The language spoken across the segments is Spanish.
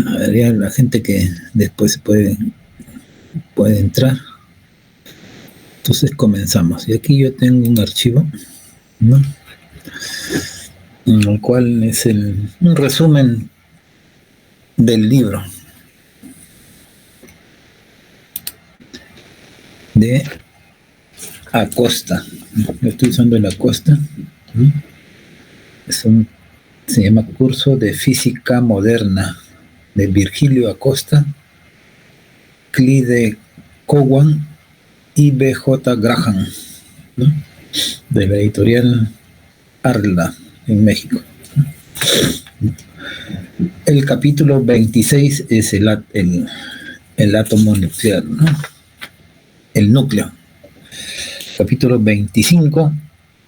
A ver, ya la gente que después puede entrar. Entonces comenzamos. Y aquí yo tengo un archivo, ¿no? En el cual es un resumen del libro de Acosta. Yo estoy usando el Acosta, ¿no? Se llama Curso de Física Moderna de Virgilio Acosta, Clyde Cowan y B.J. Graham, ¿no? De la editorial Arla en México. El capítulo 26 es el átomo nuclear, ¿no? El núcleo. Capítulo 25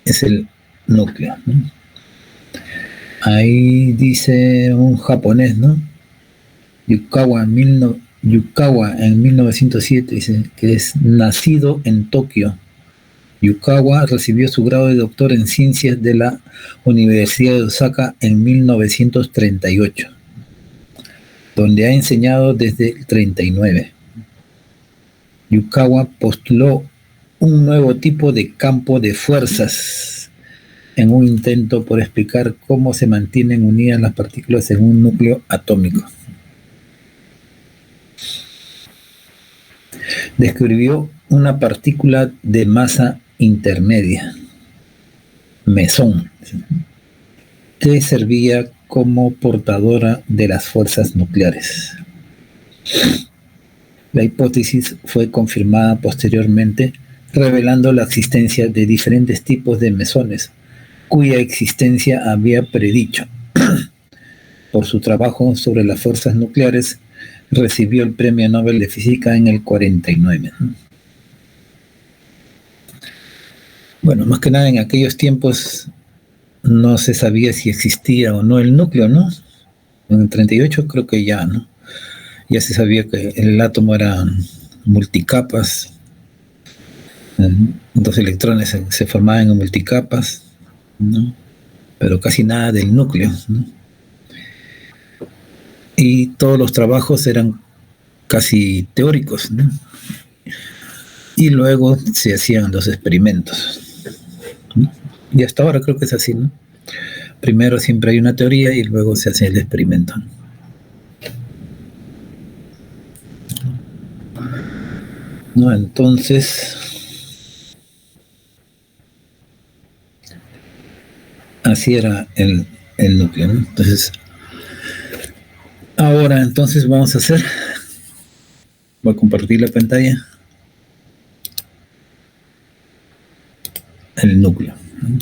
es el núcleo, ¿no? Ahí dice un japonés, ¿no? Yukawa en 1907, dice que es nacido en Tokio. Yukawa recibió su grado de doctor en ciencias de la Universidad de Osaka en 1938, donde ha enseñado desde el 39. Yukawa postuló un nuevo tipo de campo de fuerzas en un intento por explicar cómo se mantienen unidas las partículas en un núcleo atómico. Describió una partícula de masa intermedia, mesón, que servía como portadora de las fuerzas nucleares. La hipótesis fue confirmada posteriormente, revelando la existencia de diferentes tipos de mesones, cuya existencia había predicho. Por su trabajo sobre las fuerzas nucleares, recibió el Premio Nobel de Física en el 49. Bueno, más que nada en aquellos tiempos no se sabía si existía o no el núcleo, ¿no? En el 38 creo que ya, ¿no? Ya se sabía que el átomo era multicapas, dos electrones se formaban en multicapas, ¿no? Pero casi nada del núcleo, ¿no? Y todos los trabajos eran casi teóricos, ¿no? Y luego se hacían los experimentos, ¿no? Y hasta ahora creo que es así, ¿no? Primero siempre hay una teoría y luego se hace el experimento. ¿No? Entonces, así era el núcleo, ¿no? Entonces, ahora entonces voy a compartir la pantalla, el núcleo, ¿no?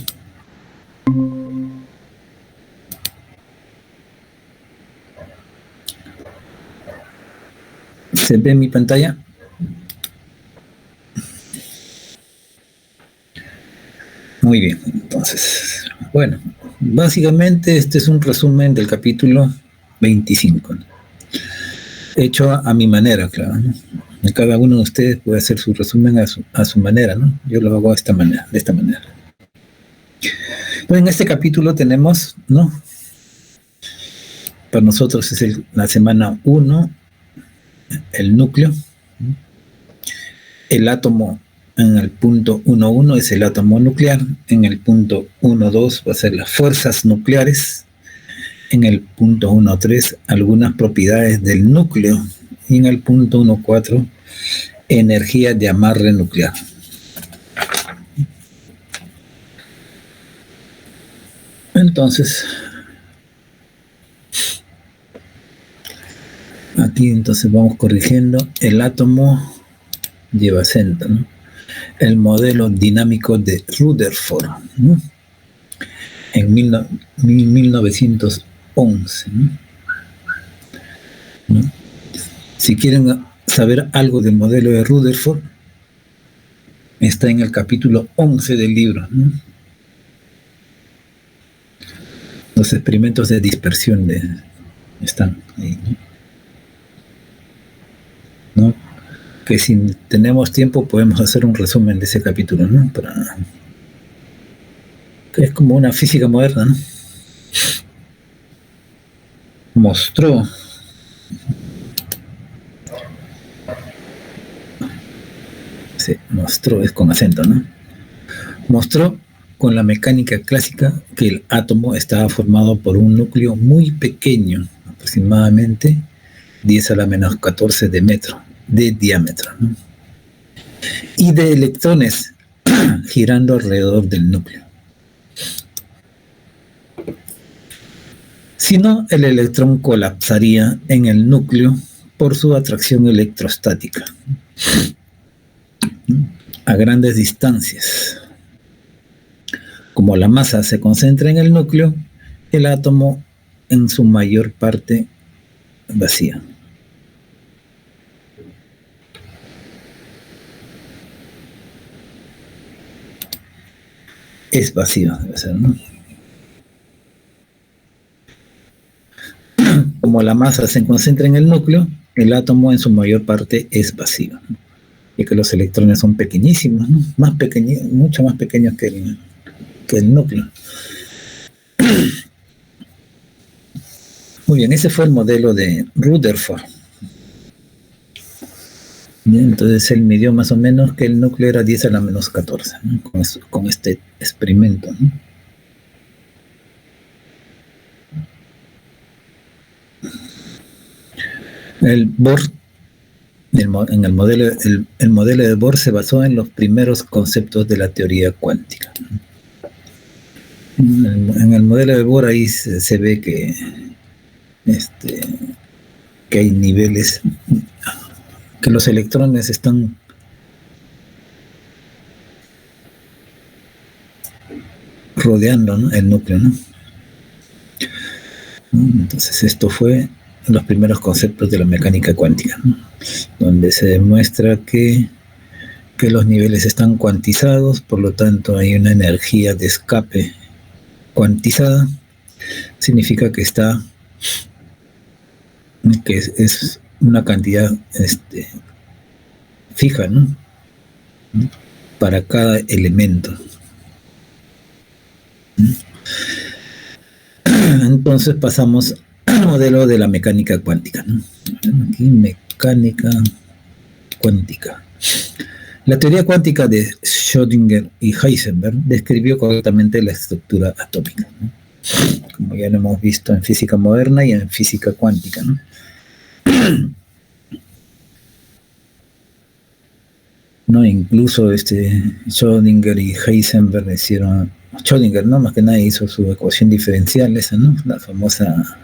¿Se ve mi pantalla? Muy bien, entonces, bueno, básicamente este es un resumen del capítulo 25, ¿no? Hecho a mi manera, claro, ¿no? Cada uno de ustedes puede hacer su resumen a su manera, ¿no? Yo lo hago de esta manera. Pues en este capítulo tenemos, ¿no? Para nosotros es la semana 1, el núcleo, ¿no? El átomo en el punto 1.1 es el átomo nuclear, en el punto 1.2 va a ser las fuerzas nucleares, en el punto 1.3 algunas propiedades del núcleo, y en el punto 1.4 energía de amarre nuclear. Entonces, aquí entonces vamos corrigiendo. El átomo lleva acento, ¿no? El modelo dinámico de Rutherford, ¿no? En 1911, ¿no? Si quieren saber algo del modelo de Rutherford, está en el capítulo 11 del libro, ¿no? Los experimentos de dispersión están ahí, ¿no? Que si tenemos tiempo podemos hacer un resumen de ese capítulo, ¿no? Que es como una física moderna, ¿no? Mostró se mostró, es con acento, ¿no? Mostró con la mecánica clásica que el átomo estaba formado por un núcleo muy pequeño, aproximadamente 10 a la menos 14 de metro, de diámetro, ¿no? Y de electrones girando alrededor del núcleo. Si no, el electrón colapsaría en el núcleo por su atracción electrostática a grandes distancias. Como la masa se concentra en el núcleo, el átomo en su mayor parte vacía. Es vacío, debe ser, ¿no? Como la masa se concentra en el núcleo, el átomo en su mayor parte es vacío, ¿no? Y que los electrones son pequeñísimos, ¿no? Mucho más pequeños que el núcleo. Muy bien, ese fue el modelo de Rutherford. Bien, entonces él midió más o menos que el núcleo era 10 a la menos 14, ¿no? Con este experimento, ¿no? El Bohr, en el modelo de Bohr se basó en los primeros conceptos de la teoría cuántica. En el modelo de Bohr ahí se ve que hay niveles, que los electrones están rodeando, ¿no?, el núcleo, ¿no? Entonces esto fue los primeros conceptos de la mecánica cuántica, ¿no?, donde se demuestra que los niveles están cuantizados, por lo tanto hay una energía de escape cuantizada. Significa que es una cantidad fija, ¿no?, para cada elemento. Entonces pasamos al modelo de la mecánica cuántica, ¿no? Aquí, mecánica cuántica. La teoría cuántica de Schrödinger y Heisenberg describió correctamente la estructura atómica, ¿no?, como ya lo hemos visto en física moderna y en física cuántica, ¿no? ¿No? Incluso Schrödinger y Heisenberg hicieron, Schrödinger, ¿no?, más que nada hizo su ecuación diferencial, esa, ¿no?, la famosa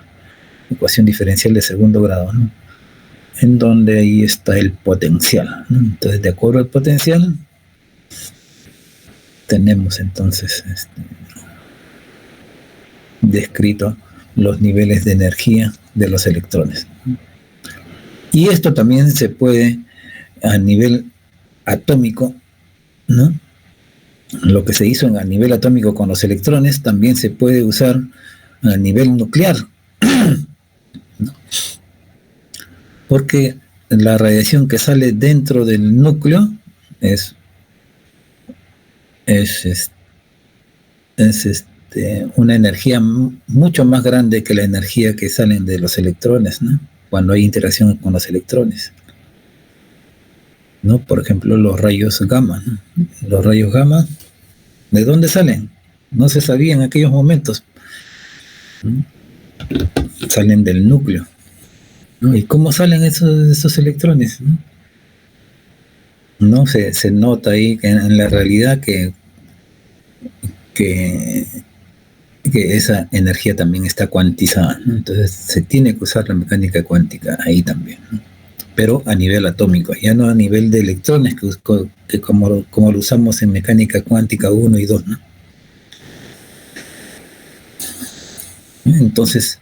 ecuación diferencial de segundo grado, ¿no?, en donde ahí está el potencial, ¿no? Entonces, de acuerdo al potencial, tenemos entonces descrito los niveles de energía de los electrones. Y esto también se puede, a nivel atómico, ¿no?, lo que se hizo a nivel atómico con los electrones también se puede usar a nivel nuclear, ¿no?, porque la radiación que sale dentro del núcleo es una energía mucho más grande que la energía que salen de los electrones, ¿no?, cuando hay interacción con los electrones, ¿no? Por ejemplo, los rayos gamma, ¿no? Los rayos gamma, ¿de dónde salen? No se sabía en aquellos momentos, ¿no? Salen del núcleo, ¿no? ¿Y cómo salen esos electrones, ¿no? No se nota ahí que en la realidad que esa energía también está cuantizada, ¿no? Entonces se tiene que usar la mecánica cuántica ahí también, ¿no?, pero a nivel atómico, ya no a nivel de electrones, que como lo usamos en mecánica cuántica 1 y 2, ¿no? Entonces,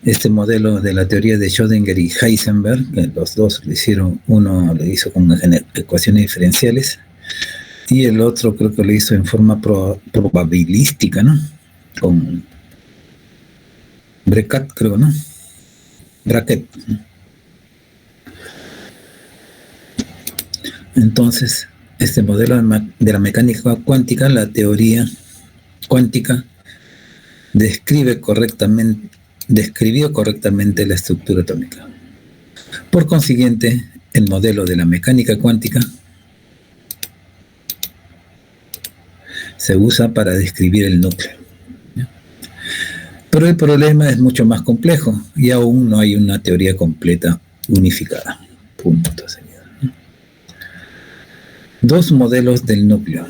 este modelo de la teoría de Schrödinger y Heisenberg, que los dos lo hicieron, uno lo hizo con ecuaciones diferenciales y el otro creo que lo hizo en forma probabilística, ¿no?, con Brackett, creo, ¿no? Brackett. Entonces, este modelo de la mecánica cuántica, la teoría cuántica, describió correctamente la estructura atómica. Por consiguiente, el modelo de la mecánica cuántica se usa para describir el núcleo. Pero el problema es mucho más complejo y aún no hay una teoría completa unificada. Punto. Dos modelos del núcleo.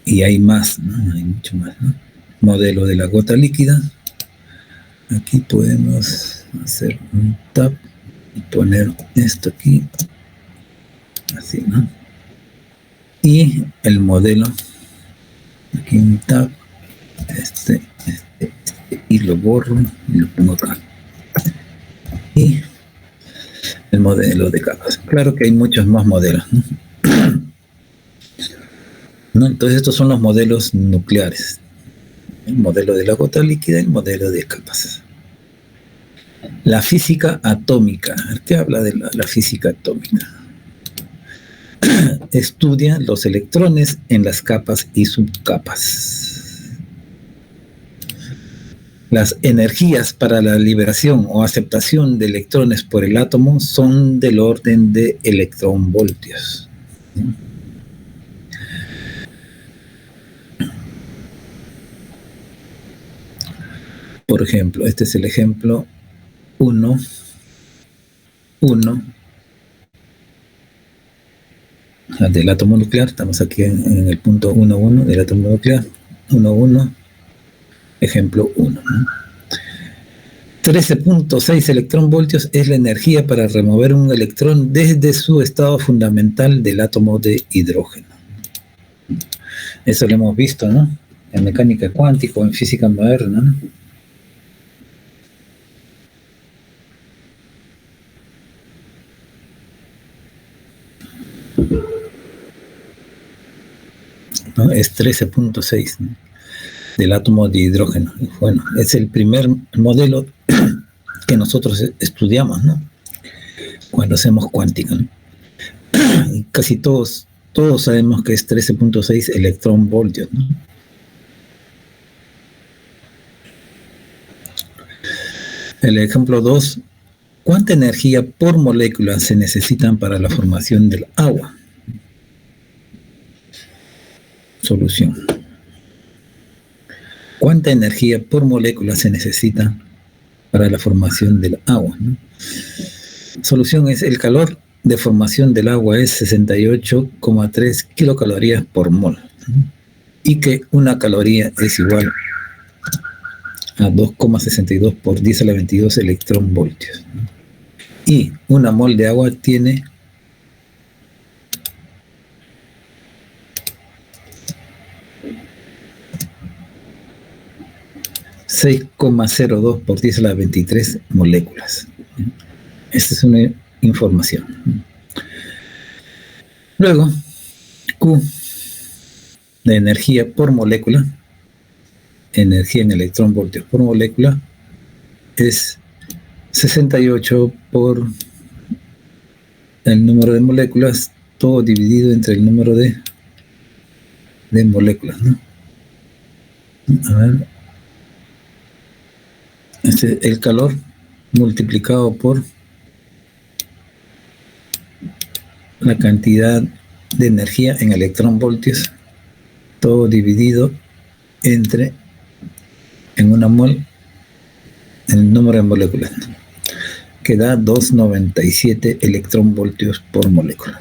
Y hay más, ¿no? Hay mucho más, ¿no? Modelo de la gota líquida. Aquí podemos hacer un tab y poner esto aquí. Así, ¿no? Y el modelo. Aquí un tab. Este, y lo borro y lo pongo acá. Y el modelo de capas. Claro que hay muchos más modelos, ¿no? ¿No? Entonces estos son los modelos nucleares. El modelo de la gota líquida y el modelo de capas. La física atómica. ¿Qué habla de la física atómica? Estudia los electrones en las capas y subcapas. Las energías para la liberación o aceptación de electrones por el átomo son del orden de electronvoltios. Por ejemplo, este es el ejemplo 1 del átomo nuclear. Estamos aquí en el punto 1,1 del átomo nuclear. 1,1. Ejemplo 1. 13.6 electronvoltios es la energía para remover un electrón desde su estado fundamental del átomo de hidrógeno. Eso lo hemos visto, ¿no? En mecánica cuántica o en física moderna, ¿no? ¿No? Es 13.6, ¿no? Del átomo de hidrógeno. Bueno, es el primer modelo que nosotros estudiamos, ¿no? Cuando hacemos cuántica, ¿no? Y casi todos sabemos que es 13.6 electronvoltios, ¿no? El ejemplo 2, ¿cuánta energía por molécula se necesitan para la formación del agua? Solución. ¿Cuánta energía por molécula se necesita para la formación del agua, ¿no? Solución es el calor de formación del agua es 68,3 kilocalorías por mol, ¿no? Y que una caloría es igual a 2,62 por 10 a la 22 electronvoltios, ¿no? Y una mol de agua tiene 6,02 por 10 a la 23 moléculas. Esta es una información. Luego, Q de energía por molécula, energía en electronvoltios por molécula, es 68 por el número de moléculas, todo dividido entre el número de moléculas, ¿no? A ver. El calor multiplicado por la cantidad de energía en electronvoltios, todo dividido entre, en una mol, el número de moléculas, ¿no? Que da 2,97 electronvoltios por molécula.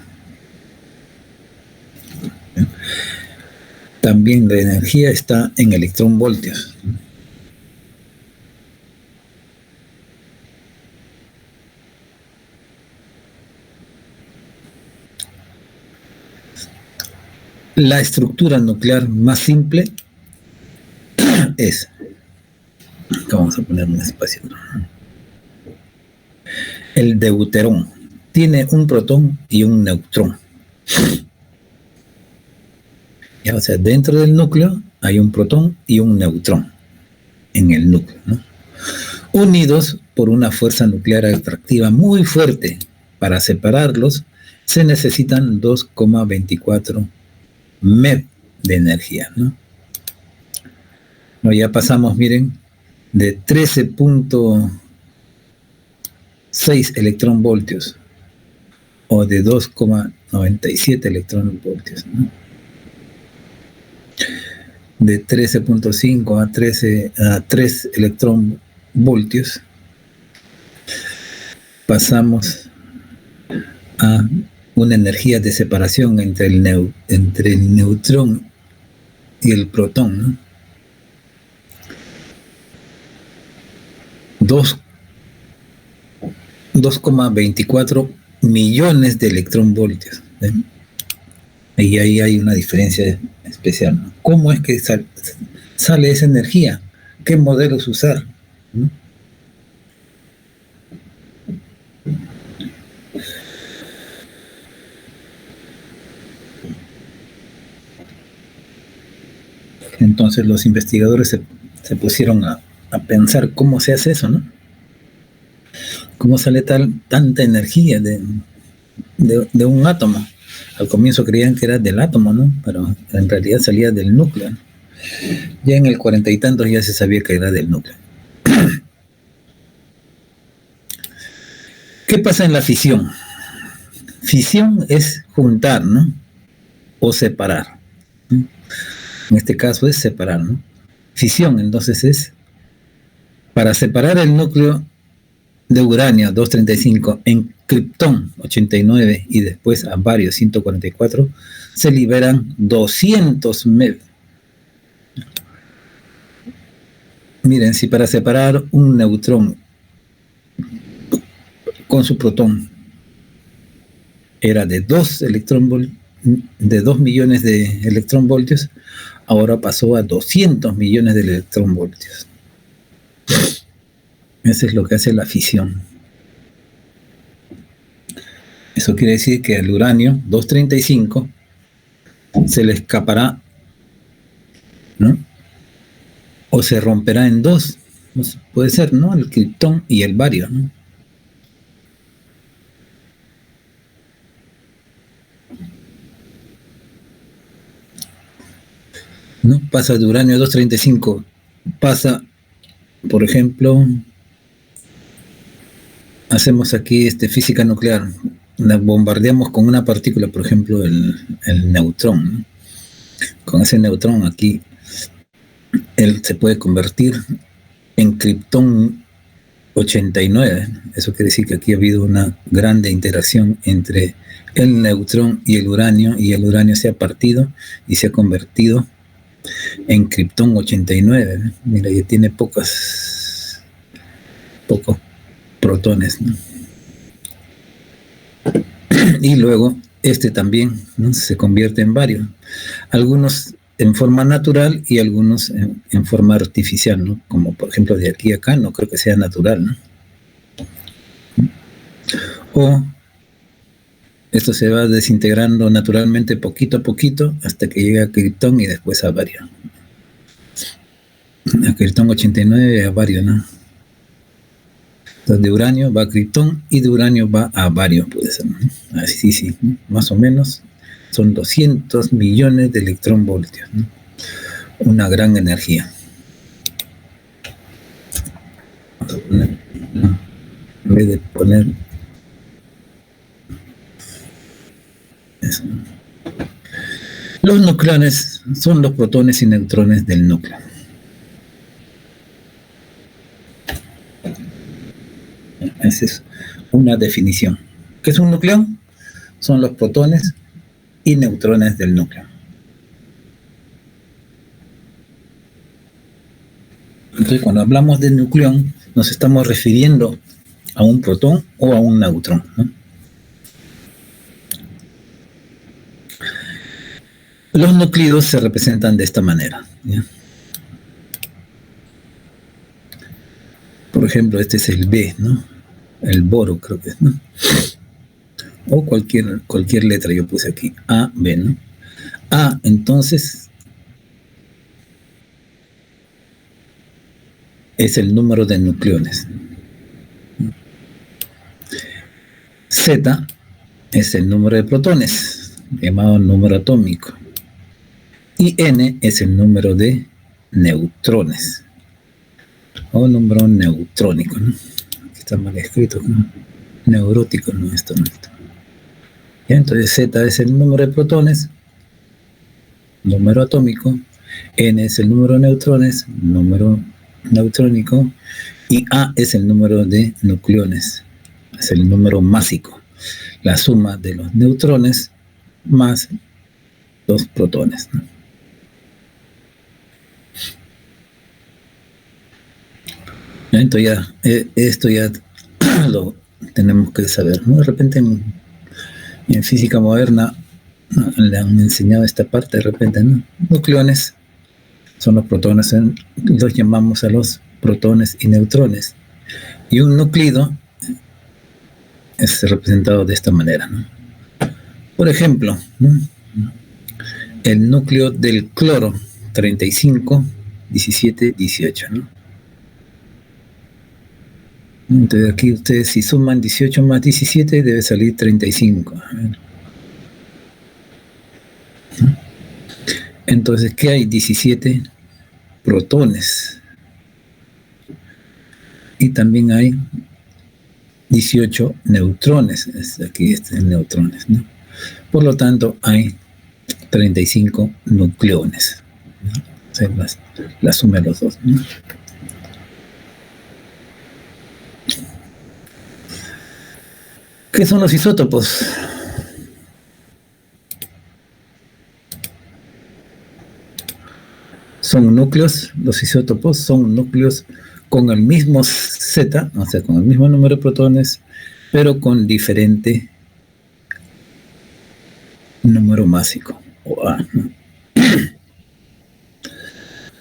También la energía está en electronvoltios. La estructura nuclear más simple es, vamos a poner un espacio, el deuterón. Tiene un protón y un neutrón. Ya, o sea, dentro del núcleo hay un protón y un neutrón en el núcleo, ¿no? Unidos por una fuerza nuclear atractiva muy fuerte. Para separarlos se necesitan 2,24 MeV de energía, ¿no? Ya pasamos, miren, de 13.6 electronvoltios o de 2,97 electronvoltios, ¿no? de 13.5 a 3 electronvoltios, pasamos a una energía de separación entre el neutrón y el protón, ¿no? 2,24 millones de electronvoltios, ¿eh? Y ahí hay una diferencia especial, ¿no? ¿Cómo es que sale esa energía? ¿Qué modelos usar? ¿No? Entonces los investigadores se pusieron a pensar cómo se hace eso, ¿no? ¿Cómo sale tanta energía de un átomo? Al comienzo creían que era del átomo, ¿no? Pero en realidad salía del núcleo. Ya en el 40 y tantos ya se sabía que era del núcleo. ¿Qué pasa en la fisión? Fisión es juntar, ¿no? O separar, ¿no? En este caso es separar, ¿no? Fisión, entonces, es para separar el núcleo de uranio 235 en kriptón 89 y después a bario 144, se liberan 200 MeV. Miren, si para separar un neutrón con su protón era de 2 millones de electronvoltios, ahora pasó a 200 millones de electronvoltios. Eso es lo que hace la fisión. Eso quiere decir que al uranio 235 se le escapará, ¿no? O se romperá en dos. Puede ser, ¿no? El kriptón y el bario, ¿no? ¿No? Pasa de uranio 235, pasa, por ejemplo, hacemos aquí física nuclear, la bombardeamos con una partícula, por ejemplo, el neutrón, ¿no? Con ese neutrón aquí, él se puede convertir en kriptón 89. Eso quiere decir que aquí ha habido una grande interacción entre el neutrón y el uranio se ha partido y se ha convertido en kriptón 89. Mira, ya tiene pocos protones, ¿no? Y luego también, ¿no? Se convierte en bario. Algunos en forma natural y algunos en forma artificial, ¿no? Como por ejemplo de aquí a acá, no creo que sea natural, ¿no? O esto se va desintegrando naturalmente poquito a poquito hasta que llega a kriptón y después a bario. A kriptón 89 a bario, ¿no? Entonces de uranio va a kriptón y de uranio va a bario, puede ser, ¿no? Así, sí, ¿no? Más o menos son 200 millones de electronvoltios, ¿no? Una gran energía. En vez de poner eso. Los nucleones son los protones y neutrones del núcleo. Esa es una definición. ¿Qué es un nucleón? Son los protones y neutrones del núcleo. Entonces, cuando hablamos de nucleón, nos estamos refiriendo a un protón o a un neutrón, ¿no? Los núclidos se representan de esta manera, ¿ya? Por ejemplo, este es el B, ¿no? El boro, creo que es, ¿no? O cualquier letra yo puse aquí, A, B, ¿no? A, entonces, es el número de nucleones. Z es el número de protones, llamado número atómico. Y N es el número de neutrones, o número neutrónico, ¿no? Aquí está mal escrito, ¿no? Neurótico, no, esto no está. Entonces Z es el número de protones, número atómico, N es el número de neutrones, número neutrónico, y A es el número de nucleones, es el número másico, la suma de los neutrones más los protones, ¿no? Entonces esto ya lo tenemos que saber, ¿no? De repente en física moderna, ¿no?, le han enseñado esta parte de repente, ¿no? Nucleones son los protones, los llamamos a los protones y neutrones. Y un núclido es representado de esta manera, ¿no? Por ejemplo, ¿no?, el núcleo del cloro, 35, 17, 18, ¿no? Entonces aquí ustedes, si suman 18 más 17, debe salir 35. Entonces, ¿qué hay? 17 protones. Y también hay 18 neutrones. Aquí es neutrones, ¿no? Por lo tanto, hay 35 nucleones, ¿no? O sea, la suma de los dos, ¿no? ¿Qué son los isótopos? Son núcleos, los isótopos son núcleos con el mismo Z, o sea, con el mismo número de protones, pero con diferente número másico, o A, ¿no?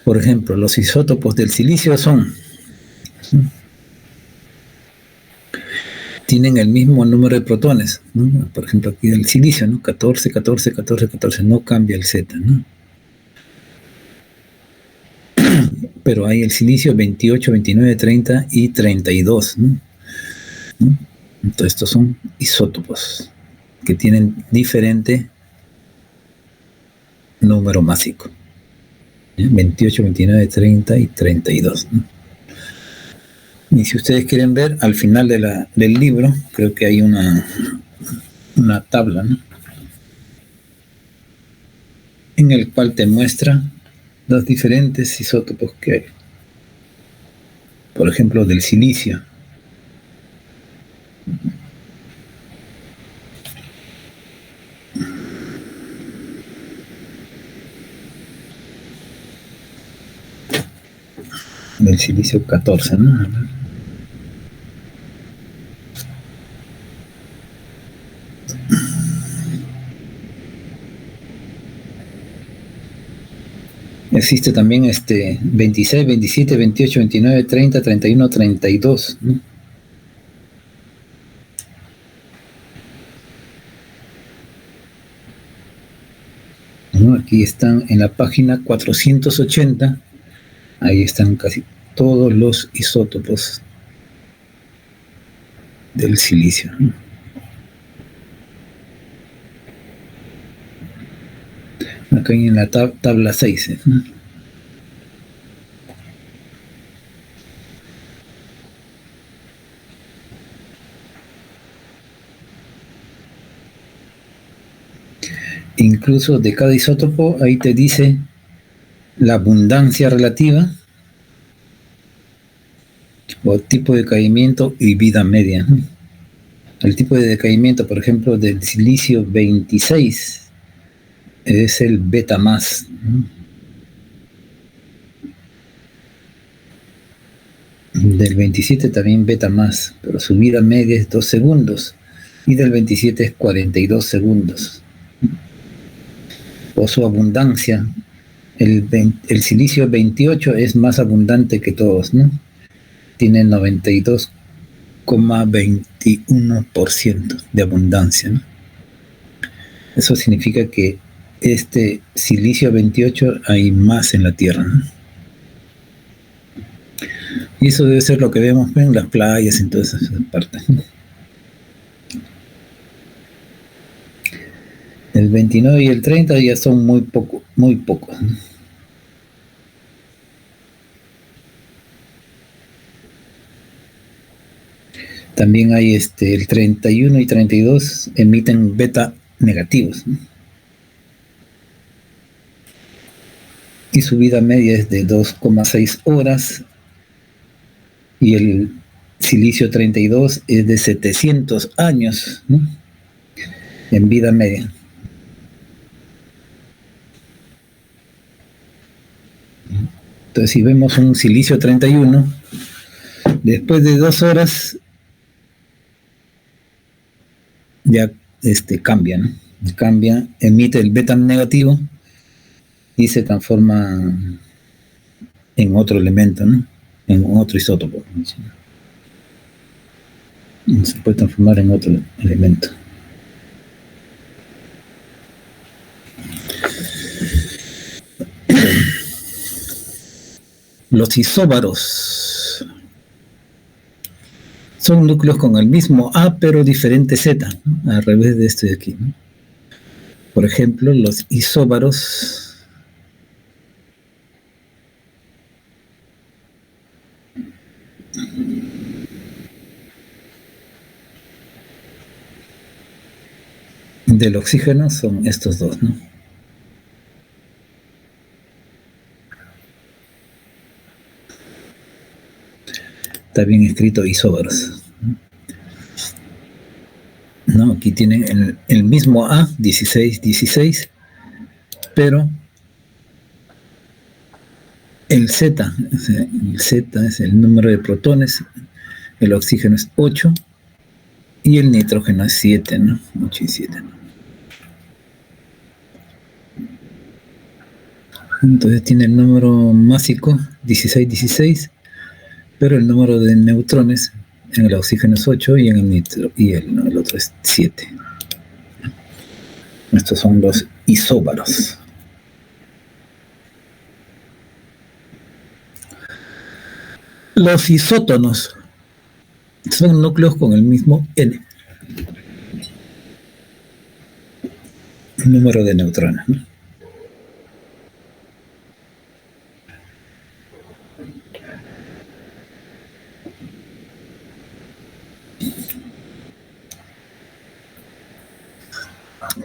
Por ejemplo, los isótopos del silicio tienen el mismo número de protones, ¿no? Por ejemplo, aquí el silicio, ¿no? 14, 14, 14, 14, no cambia el Z, ¿no? Pero hay el silicio 28, 29, 30 y 32, ¿no? Entonces estos son isótopos que tienen diferente número másico, ¿sí? 28, 29, 30 y 32, ¿no? Y si ustedes quieren ver, al final del libro, creo que hay una tabla, ¿no?, en el cual te muestra los diferentes isótopos que hay. Por ejemplo, del silicio. Del silicio 14, ¿no? Existe también 26, 27, 28, 29, 30, 31, 32, ¿no? ¿No? Aquí están en la página 480, ahí están casi todos los isótopos del silicio, ¿no? Acá en la tabla 6, ¿no? Incluso de cada isótopo, ahí te dice la abundancia relativa o tipo de decaimiento y vida media, ¿no? El tipo de decaimiento, por ejemplo, del silicio 26 es el beta más, ¿no? Del 27 también beta más, pero su vida media es 2 segundos y del 27 es 42 segundos. O su abundancia, el silicio 28 es más abundante que todos, ¿no? Tiene 92,21% de abundancia, ¿no? Eso significa que este silicio 28 hay más en la Tierra, ¿no? Y eso debe ser lo que vemos en las playas, en todas esas partes, ¿no? El 29 y el 30 ya son muy pocos, ¿no? También hay el 31 y 32 emiten beta negativos, ¿no? y su vida media es de 2,6 horas, y el silicio 32 es de 700 años, ¿no?, en vida media. Entonces, si vemos un silicio 31, después de 2 horas ya cambia, ¿no? Cambia, emite el beta negativo y se transforma en otro elemento, ¿no?, en otro isótopo. Se puede transformar en otro elemento. Los isóbaros son núcleos con el mismo A pero diferente Z, ¿no?, al revés de esto de aquí, ¿no? Por ejemplo, los isóbaros del oxígeno son estos dos, ¿no? Está bien escrito isóbaros, ¿no? Aquí tienen el mismo A, 16, 16, pero el Z es el número de protones, el oxígeno es 8 y el nitrógeno es 7, ¿no? 8 y 7, ¿no? Entonces tiene el número másico 16, 16, pero el número de neutrones en el oxígeno es 8 y en el otro es 7. Estos son los isóbaros. Los isótonos son núcleos con el mismo N, número de neutrones, ¿no?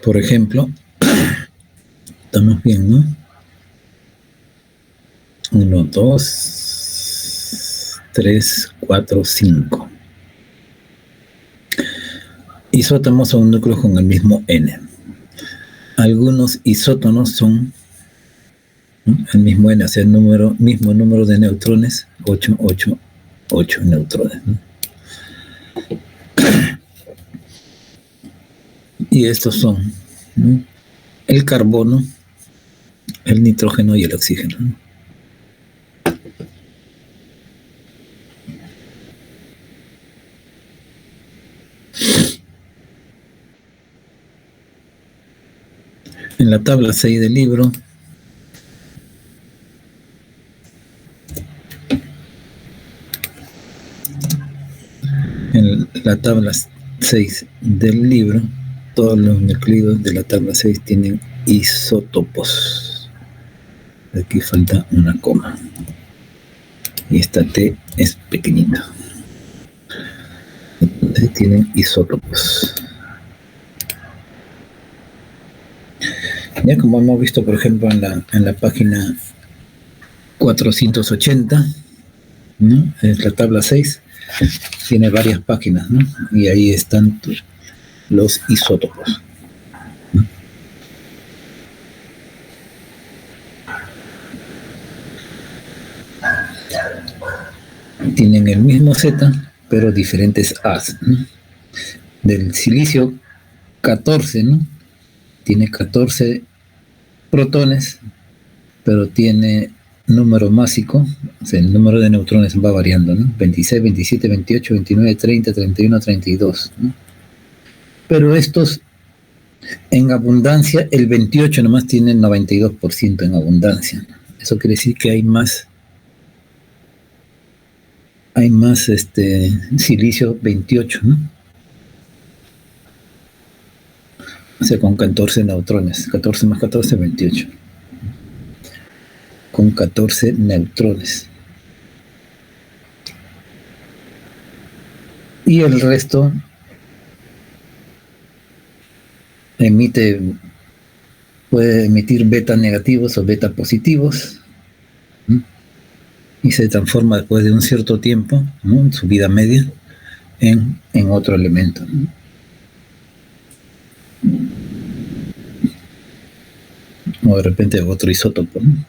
Por ejemplo, estamos bien, ¿no? 1, 2, 3, 4, 5. Isótomos son núcleos con el mismo N. Algunos isótonos son, ¿no?, el mismo N, o sea, el mismo número de neutrones, 8, 8, 8 neutrones, ¿no? Y estos son, ¿no?, el carbono, el nitrógeno y el oxígeno, ¿no? En la tabla 6 del libro todos los nucleidos de la tabla 6 tienen isótopos. Aquí falta una coma y esta T es pequeñita. Entonces tienen isótopos. Ya como hemos visto, por ejemplo, en la página 480, ¿no?, es la tabla 6, tiene varias páginas, ¿no?, y ahí están los isótopos, ¿no? Tienen el mismo Z, pero diferentes A's, ¿no? Del silicio 14, ¿no?, tiene 14 protones, pero tiene número másico, o sea, el número de neutrones va variando, ¿no? 26, 27, 28, 29, 30, 31, 32, ¿no? Pero estos, en abundancia, el 28 nomás tiene el 92% en abundancia. Eso quiere decir que hay más silicio 28, ¿no? O sea, con 14 neutrones. 14 más 14, 28. Con 14 neutrones. Y el resto emite puede emitir beta negativos o beta positivos, ¿no? Y se transforma después de un cierto tiempo, ¿no?, en su vida media, en otro elemento, ¿no? O de repente otro isótopo, ¿no?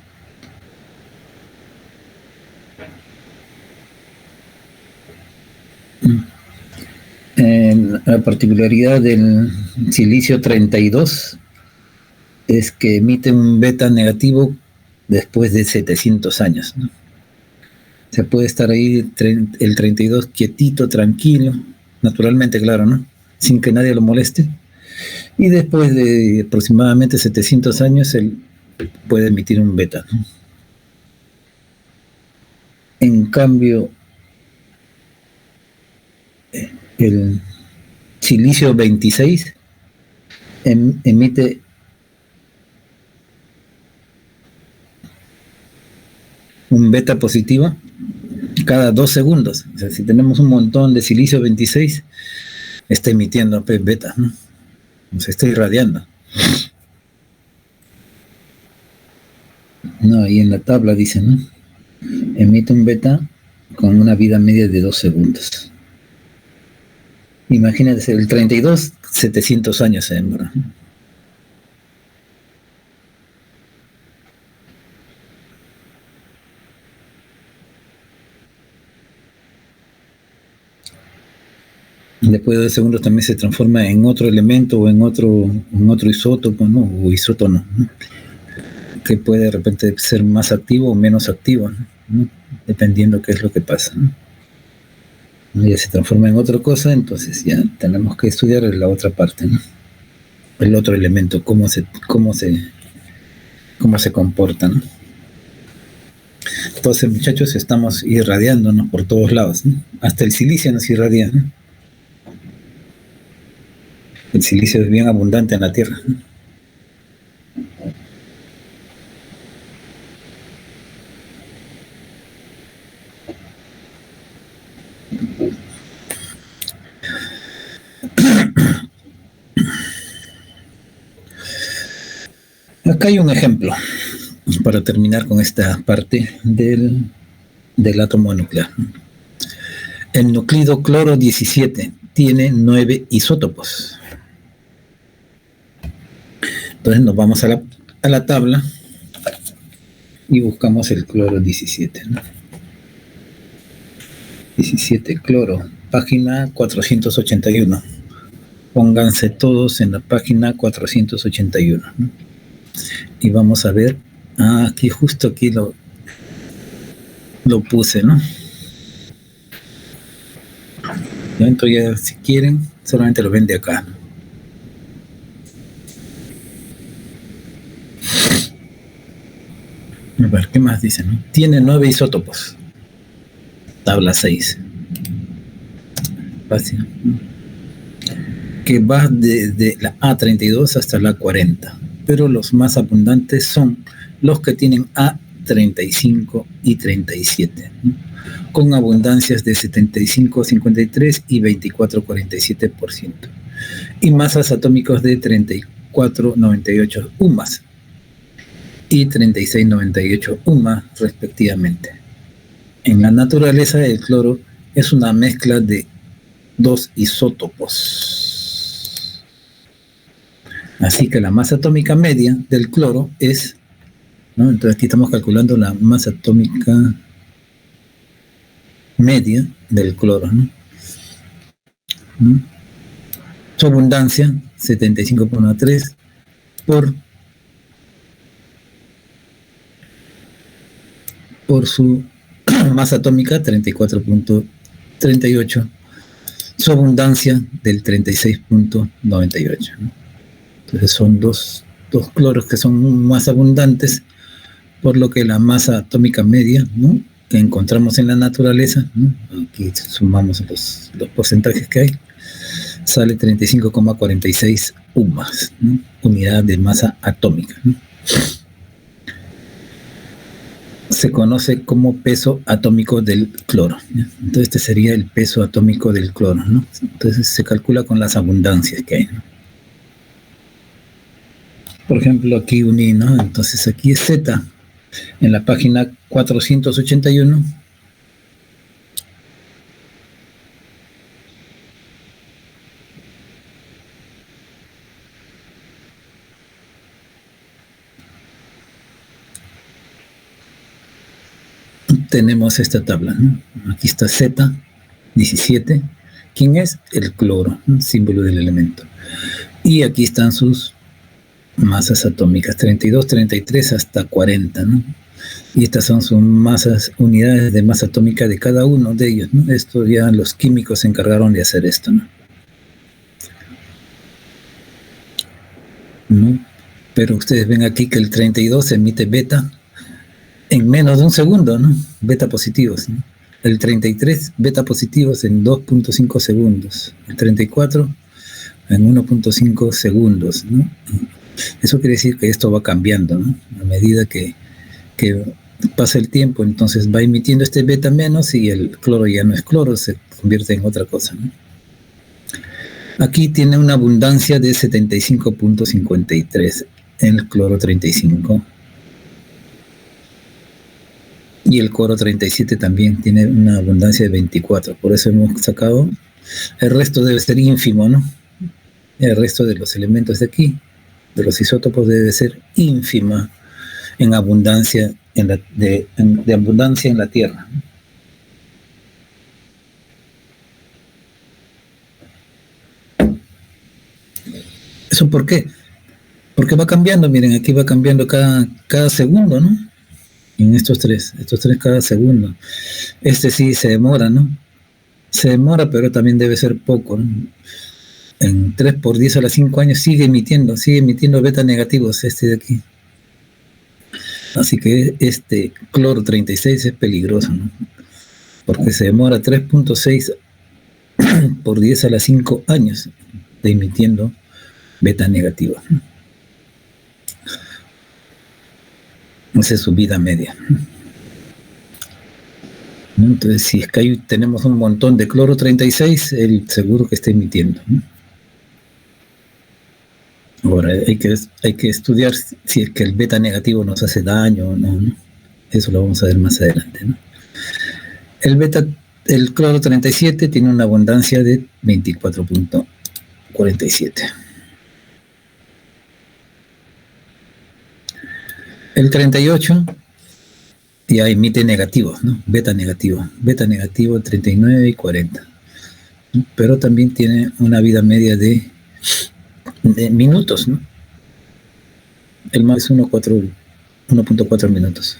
La particularidad del silicio 32 es que emite un beta negativo después de 700 años, ¿no? Se puede estar ahí el 32 quietito, tranquilo, naturalmente, claro, ¿no?, sin que nadie lo moleste, y después de aproximadamente 700 años él puede emitir un beta, ¿no? En cambio, el silicio 26 emite un beta positivo cada 2 segundos. O sea, si tenemos un montón de silicio 26, está emitiendo beta, ¿no? Se está irradiando. No, ahí en la tabla dice, ¿no?, emite un beta con una vida media de 2 segundos. Imagínate, el 32, 700 años se demora. Después de 2 segundos también se transforma en otro elemento o en otro isótopo, ¿no?, o isótono, ¿no?, que puede de repente ser más activo o menos activo, ¿no?, dependiendo qué es lo que pasa, ¿no? Ya se transforma en otra cosa, entonces ya tenemos que estudiar la otra parte, ¿no?, el otro elemento, cómo se comporta, ¿no? Entonces, muchachos, estamos irradiándonos por todos lados, ¿no? Hasta el silicio nos irradia, ¿no? El silicio es bien abundante en la Tierra, ¿no? Acá hay un ejemplo para terminar con esta parte del átomo nuclear. El núclido cloro 17 tiene 9 isótopos. Entonces nos vamos a la tabla y buscamos el cloro 17, ¿no? 17 cloro, página 481. Pónganse todos en la página 481, ¿no? Y vamos a ver, aquí justo aquí lo puse, ¿no? Entonces ya, si quieren, solamente lo ven de acá. A ver, ¿qué más dice, no? Tiene 9 isótopos. Tabla 6. Fácil, ¿no?, que va desde la A32 hasta la 40. Pero los más abundantes son los que tienen A35 y 37, ¿no?, con abundancias de 75,53 y 24,47%, y masas atómicos de 34,98 UMAS y 36,98 UMA respectivamente. En la naturaleza, el cloro es una mezcla de 2 isótopos. Así que la masa atómica media del cloro es, ¿no?, entonces aquí estamos calculando la masa atómica media del cloro, ¿no? Su abundancia 75,3 por su masa atómica 34,38, su abundancia del 36,98, ¿no? Entonces son dos cloros que son más abundantes, por lo que la masa atómica media, ¿no?, que encontramos en la naturaleza, ¿no?, aquí sumamos los porcentajes que hay, sale 35,46 UMAS, ¿no?, unidad de masa atómica, ¿no? Se conoce como peso atómico del cloro, ¿no? Entonces este sería el peso atómico del cloro, ¿no? Entonces se calcula con las abundancias que hay, ¿no? Por ejemplo, aquí uní, ¿no? Entonces aquí es Z. En la página 481 tenemos esta tabla, ¿no? Aquí está Z17. ¿Quién es? El cloro, ¿no? Símbolo del elemento. Y aquí están sus masas atómicas, 32, 33 hasta 40, ¿no? Y estas son sus masas, unidades de masa atómica de cada uno de ellos, ¿no? Esto ya los químicos se encargaron de hacer esto, ¿no? ¿No? Pero ustedes ven aquí que el 32 emite beta en menos de un segundo, ¿no? Beta positivos, ¿no? El 33 beta positivos en 2.5 segundos. El 34 en 1.5 segundos, ¿no? Eso quiere decir que esto va cambiando, ¿no? A medida que pasa el tiempo, entonces va emitiendo este beta menos y el cloro ya no es cloro, se convierte en otra cosa, ¿no? Aquí tiene una abundancia de 75.53 en el cloro 35. Y el cloro 37 también tiene una abundancia de 24, por eso hemos sacado. El resto debe ser ínfimo, ¿no? El resto de los elementos de aquí, de los isótopos, debe ser ínfima en abundancia, de abundancia en la Tierra. ¿Eso por qué? Porque va cambiando, miren, aquí va cambiando cada segundo, ¿no? En estos tres cada segundo. Este sí se demora, ¿no? Se demora, pero también debe ser poco, ¿no? En 3 por 10 a las 5 años sigue emitiendo beta negativos este de aquí. Así que este cloro 36 es peligroso, ¿no? Porque se demora 3.6 por 10 a las 5 años de emitiendo beta negativos. Esa es su vida media. Entonces, si es que ahí tenemos un montón de cloro 36, él seguro que está emitiendo. Ahora, hay que estudiar si es que el beta negativo nos hace daño o no, ¿no? Eso lo vamos a ver más adelante, ¿no? El cloro 37 tiene una abundancia de 24.47. El 38 ya emite negativos, ¿no? Beta negativo 39 y 40. Pero también tiene una vida media de minutos, ¿no? El más es 1.4 minutos.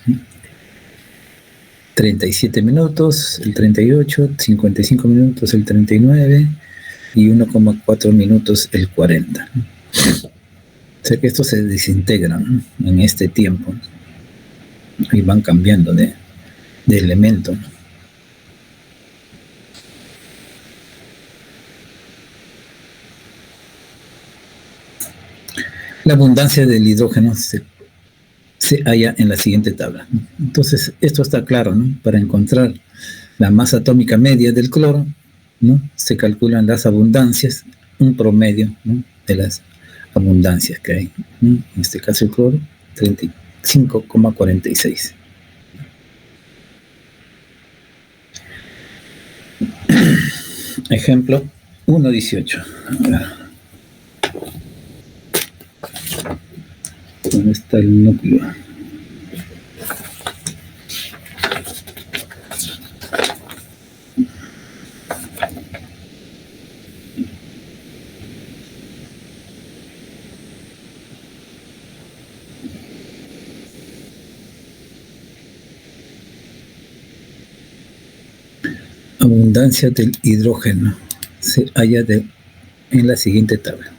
37 minutos, el 38, 55 minutos, el 39 y 1.4 minutos el 40. O sea que estos se desintegran, ¿no? En este tiempo, ¿no? Y van cambiando de elemento, ¿no? La abundancia del hidrógeno se halla en la siguiente tabla. Entonces, esto está claro, ¿no? Para encontrar la masa atómica media del cloro, ¿no? Se calculan las abundancias, un promedio, ¿no? De las abundancias que hay, ¿no? En este caso el cloro, 35,46. Ejemplo 1.18. ¿Dónde está el núcleo? Abundancia del hidrógeno se halla en la siguiente tabla.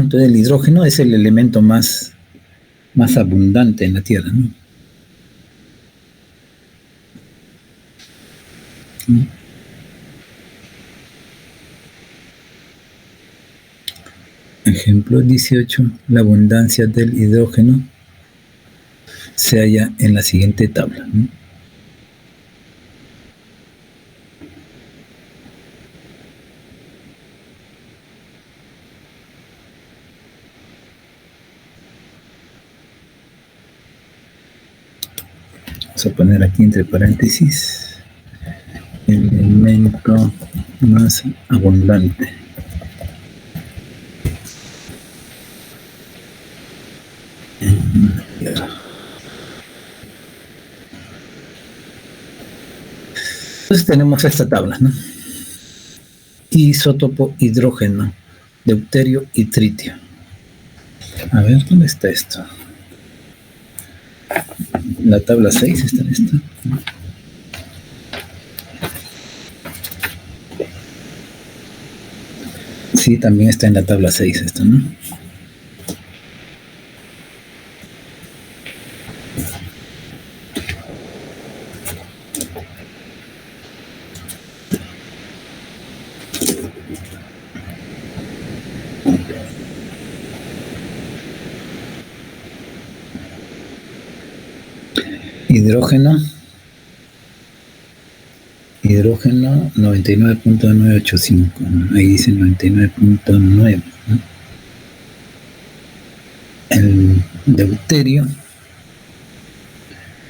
Entonces el hidrógeno es el elemento más abundante en la Tierra, ¿no? Ejemplo 18. La abundancia del hidrógeno se halla en la siguiente tabla, ¿no? Vamos a poner aquí entre paréntesis elemento más abundante. Entonces tenemos esta tabla, ¿no? Isótopo hidrógeno, deuterio y tritio. A ver, ¿dónde está esto? La tabla 6 está en esta. Sí, también está en la tabla 6 esto, ¿no? Hidrógeno 99.985, ¿no? Ahí dice 99.9, ¿no? El deuterio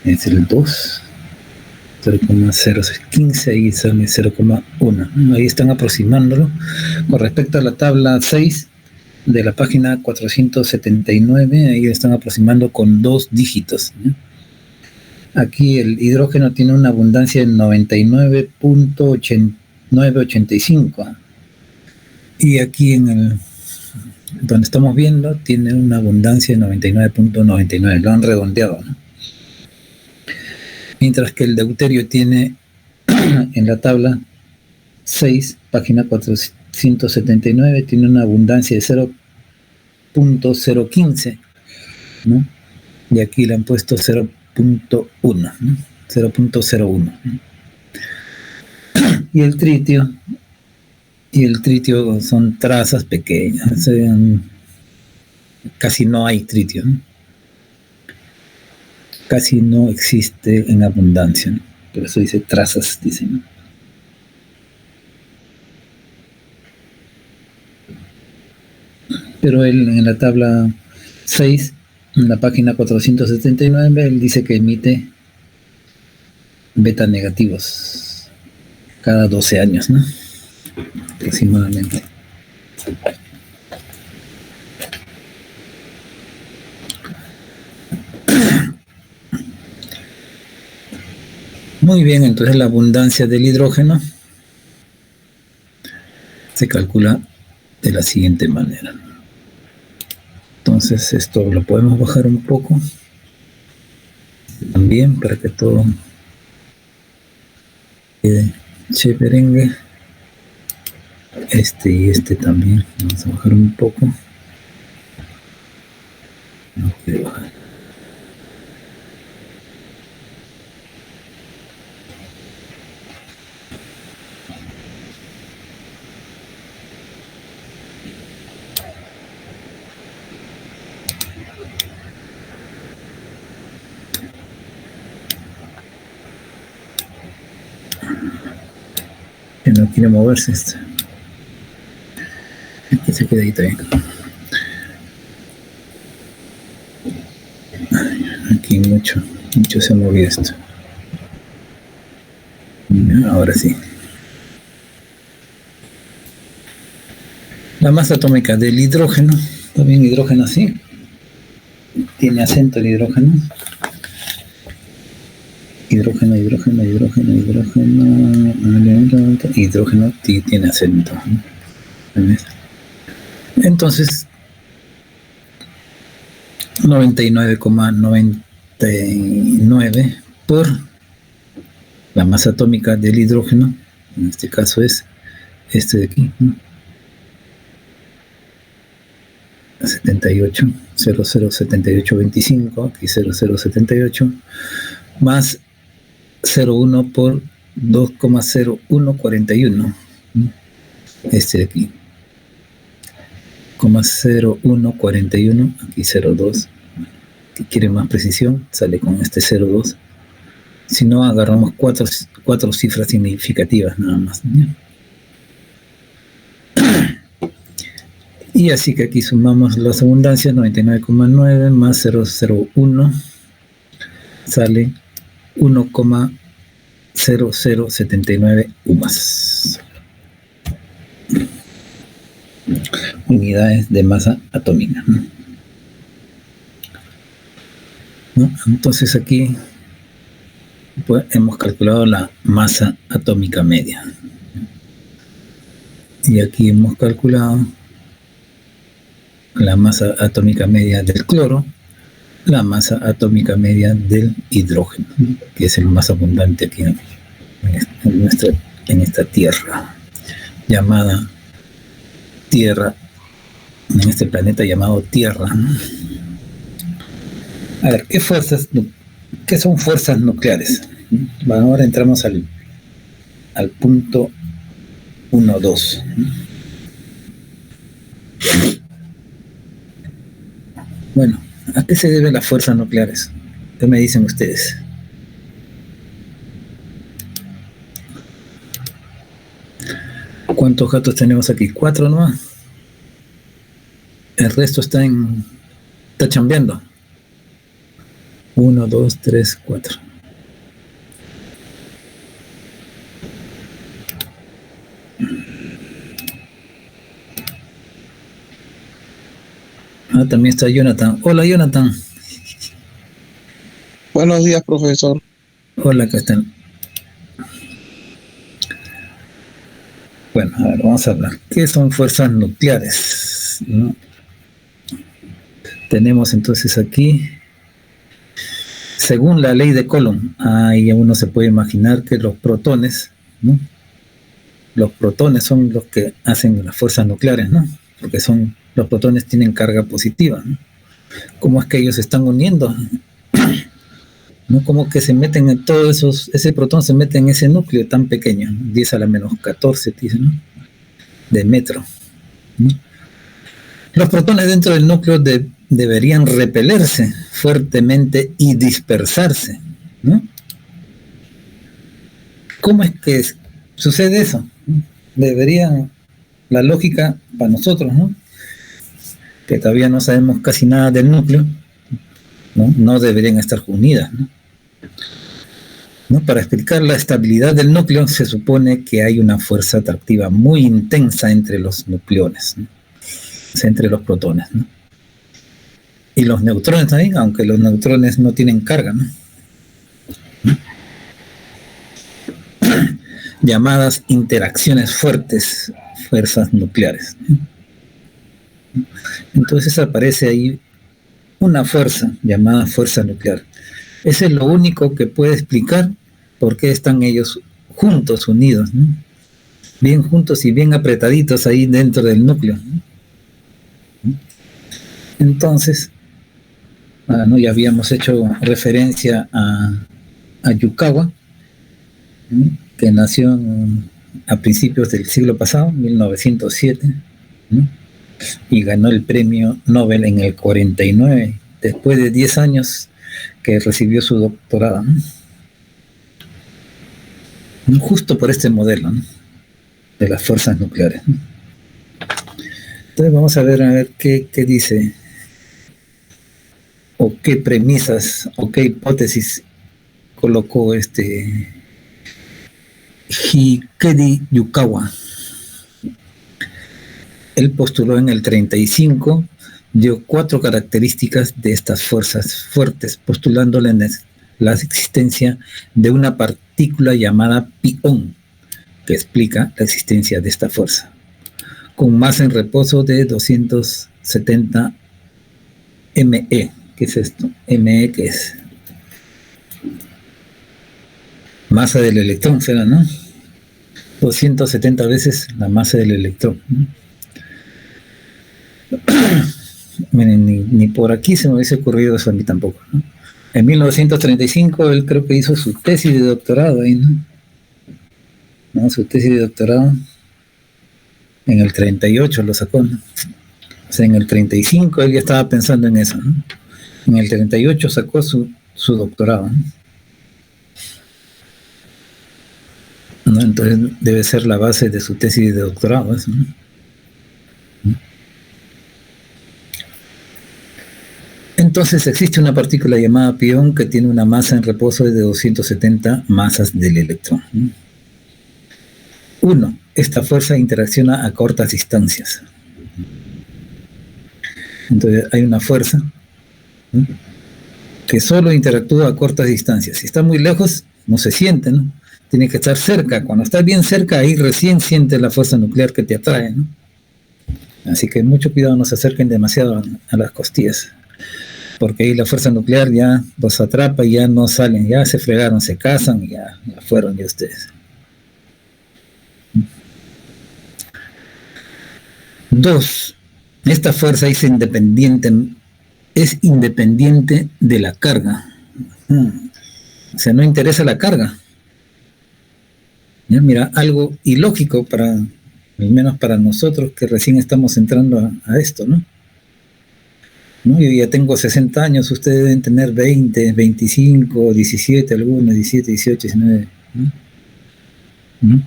es el 2, 0,015, ahí sale 0,1, ¿no? Ahí están aproximándolo. Con respecto a la tabla 6 de la página 479, ahí están aproximando con 2 dígitos, ¿no? Aquí el hidrógeno tiene una abundancia de 99.985 y aquí en el donde estamos viendo tiene una abundancia de 99.99, lo han redondeado, ¿no? Mientras que el deuterio tiene en la tabla 6, página 479, tiene una abundancia de 0.015, ¿no? Y aquí le han puesto 0.1, ¿no? 0.01. Y el tritio son trazas pequeñas, casi no hay tritio, ¿no? Casi no existe en abundancia, ¿no? Por eso dice trazas, dicen, ¿no? Pero él en la tabla 6, en la página 479, él dice que emite beta negativos cada 12 años, ¿no? Aproximadamente. Muy bien, entonces la abundancia del hidrógeno se calcula de la siguiente manera. Entonces esto lo podemos bajar un poco también para que todo quede chéverengue. Este y este también vamos a bajar un poco. No quiero bajar. Que no quiere moverse esto. Aquí se queda ahí también. Aquí mucho se movió esto. Ahora sí. La masa atómica del hidrógeno, también hidrógeno así, tiene acento el hidrógeno. Hidrógeno tiene acento, ¿no? Entonces 99,99 por la masa atómica del hidrógeno, en este caso es este de aquí, ¿no? 78, 007825, aquí 0078, más 0,1 por 2,0141, ¿no? Este de aquí, 0,0141, aquí 0,2. Si quiere más precisión, sale con este 0,2. Si no, agarramos cuatro cifras significativas nada más, ¿no? Y así que aquí sumamos las abundancias, 99,9 más 0,01, sale 1,0079 UMAS. Unidades de masa atómica, ¿no? Entonces aquí pues, hemos calculado la masa atómica media. Y aquí hemos calculado la masa atómica media del cloro, la masa atómica media del hidrógeno, que es el más abundante aquí en esta Tierra, llamada Tierra, en este planeta llamado Tierra. A ver, ¿qué son fuerzas nucleares? Bueno, ahora entramos al punto 1.2. Bueno, ¿a qué se deben las fuerzas nucleares? ¿Qué me dicen ustedes? ¿Cuántos gatos tenemos aquí? 4 nomás. El resto está chambeando. 1, 2, 3, 4. Ah, también está Jonathan. Hola, Jonathan. Buenos días, profesor. Hola, ¿qué están? Bueno, a ver, vamos a hablar. ¿Qué son fuerzas nucleares? ¿No? Tenemos entonces aquí, según la ley de Coulomb, ahí uno se puede imaginar que los protones, ¿no? Los protones son los que hacen las fuerzas nucleares, ¿no? Porque los protones tienen carga positiva, ¿no? ¿Cómo es que ellos se están uniendo? ¿No? Como que se meten en todos ese protón se mete en ese núcleo tan pequeño, 10 a la menos 14, ¿no? De metro, ¿no? Los protones dentro del núcleo deberían repelerse fuertemente y dispersarse, ¿no? ¿Cómo es que sucede eso? La lógica para nosotros, ¿no? Que todavía no sabemos casi nada del núcleo, no deberían estar unidas, ¿no? Para explicar la estabilidad del núcleo se supone que hay una fuerza atractiva muy intensa entre los nucleones, ¿no? O sea, entre los protones, ¿no? Y los neutrones también, aunque los neutrones no tienen carga, ¿no? Llamadas interacciones fuertes, fuerzas nucleares, ¿no? Entonces aparece ahí una fuerza llamada fuerza nuclear. Ese es lo único que puede explicar por qué están ellos juntos, unidos, ¿no? Bien juntos y bien apretaditos ahí dentro del núcleo, ¿no? Entonces, ¿no? Ya habíamos hecho referencia a Yukawa, ¿no? Que nació a principios del siglo pasado, 1907, ¿no? Y ganó el premio Nobel en el 49, después de 10 años que recibió su doctorado, ¿no? Justo por este modelo, ¿no? De las fuerzas nucleares, ¿no? Entonces vamos a ver qué dice, o qué premisas, o qué hipótesis colocó Hikedi Yukawa. Él postuló en el 35, dio 4 características de estas fuerzas fuertes, postulándole la existencia de una partícula llamada pión, que explica la existencia de esta fuerza, con masa en reposo de 270 ME. ¿Qué es esto? ME, ¿qué es? Masa del electrón, será, ¿no? 270 veces la masa del electrón, ¿no? Miren, ni por aquí se me hubiese ocurrido eso a mí tampoco, ¿no? En 1935 él creo que hizo su tesis de doctorado ahí, ¿no? Su tesis de doctorado en el 38 lo sacó, ¿no? O sea, en el 35 él ya estaba pensando en eso, ¿no? En el 38 sacó su doctorado, ¿no? Entonces debe ser la base de su tesis de doctorado, eso, ¿no? entonces existe una partícula llamada pión que tiene una masa en reposo de 270 masas del electrón. 1. Esta fuerza interacciona a cortas distancias. Entonces hay una fuerza que solo interactúa a cortas distancias. Si está muy lejos, no se siente, ¿no? Tiene que estar cerca. Cuando estás bien cerca, ahí recién sientes la fuerza nuclear que te atrae, ¿no? Así que mucho cuidado, no se acerquen demasiado a las costillas, porque ahí la fuerza nuclear ya los atrapa y ya no salen, ya se fregaron, se casan y ya fueron ya ustedes. 2. Esta fuerza es independiente de la carga. O sea, no interesa la carga. ¿Ya? Mira, algo ilógico al menos para nosotros que recién estamos entrando a esto, ¿no? Yo ya tengo 60 años, ustedes deben tener 20, 25, 17, algunos 17, 18, 19. ¿No?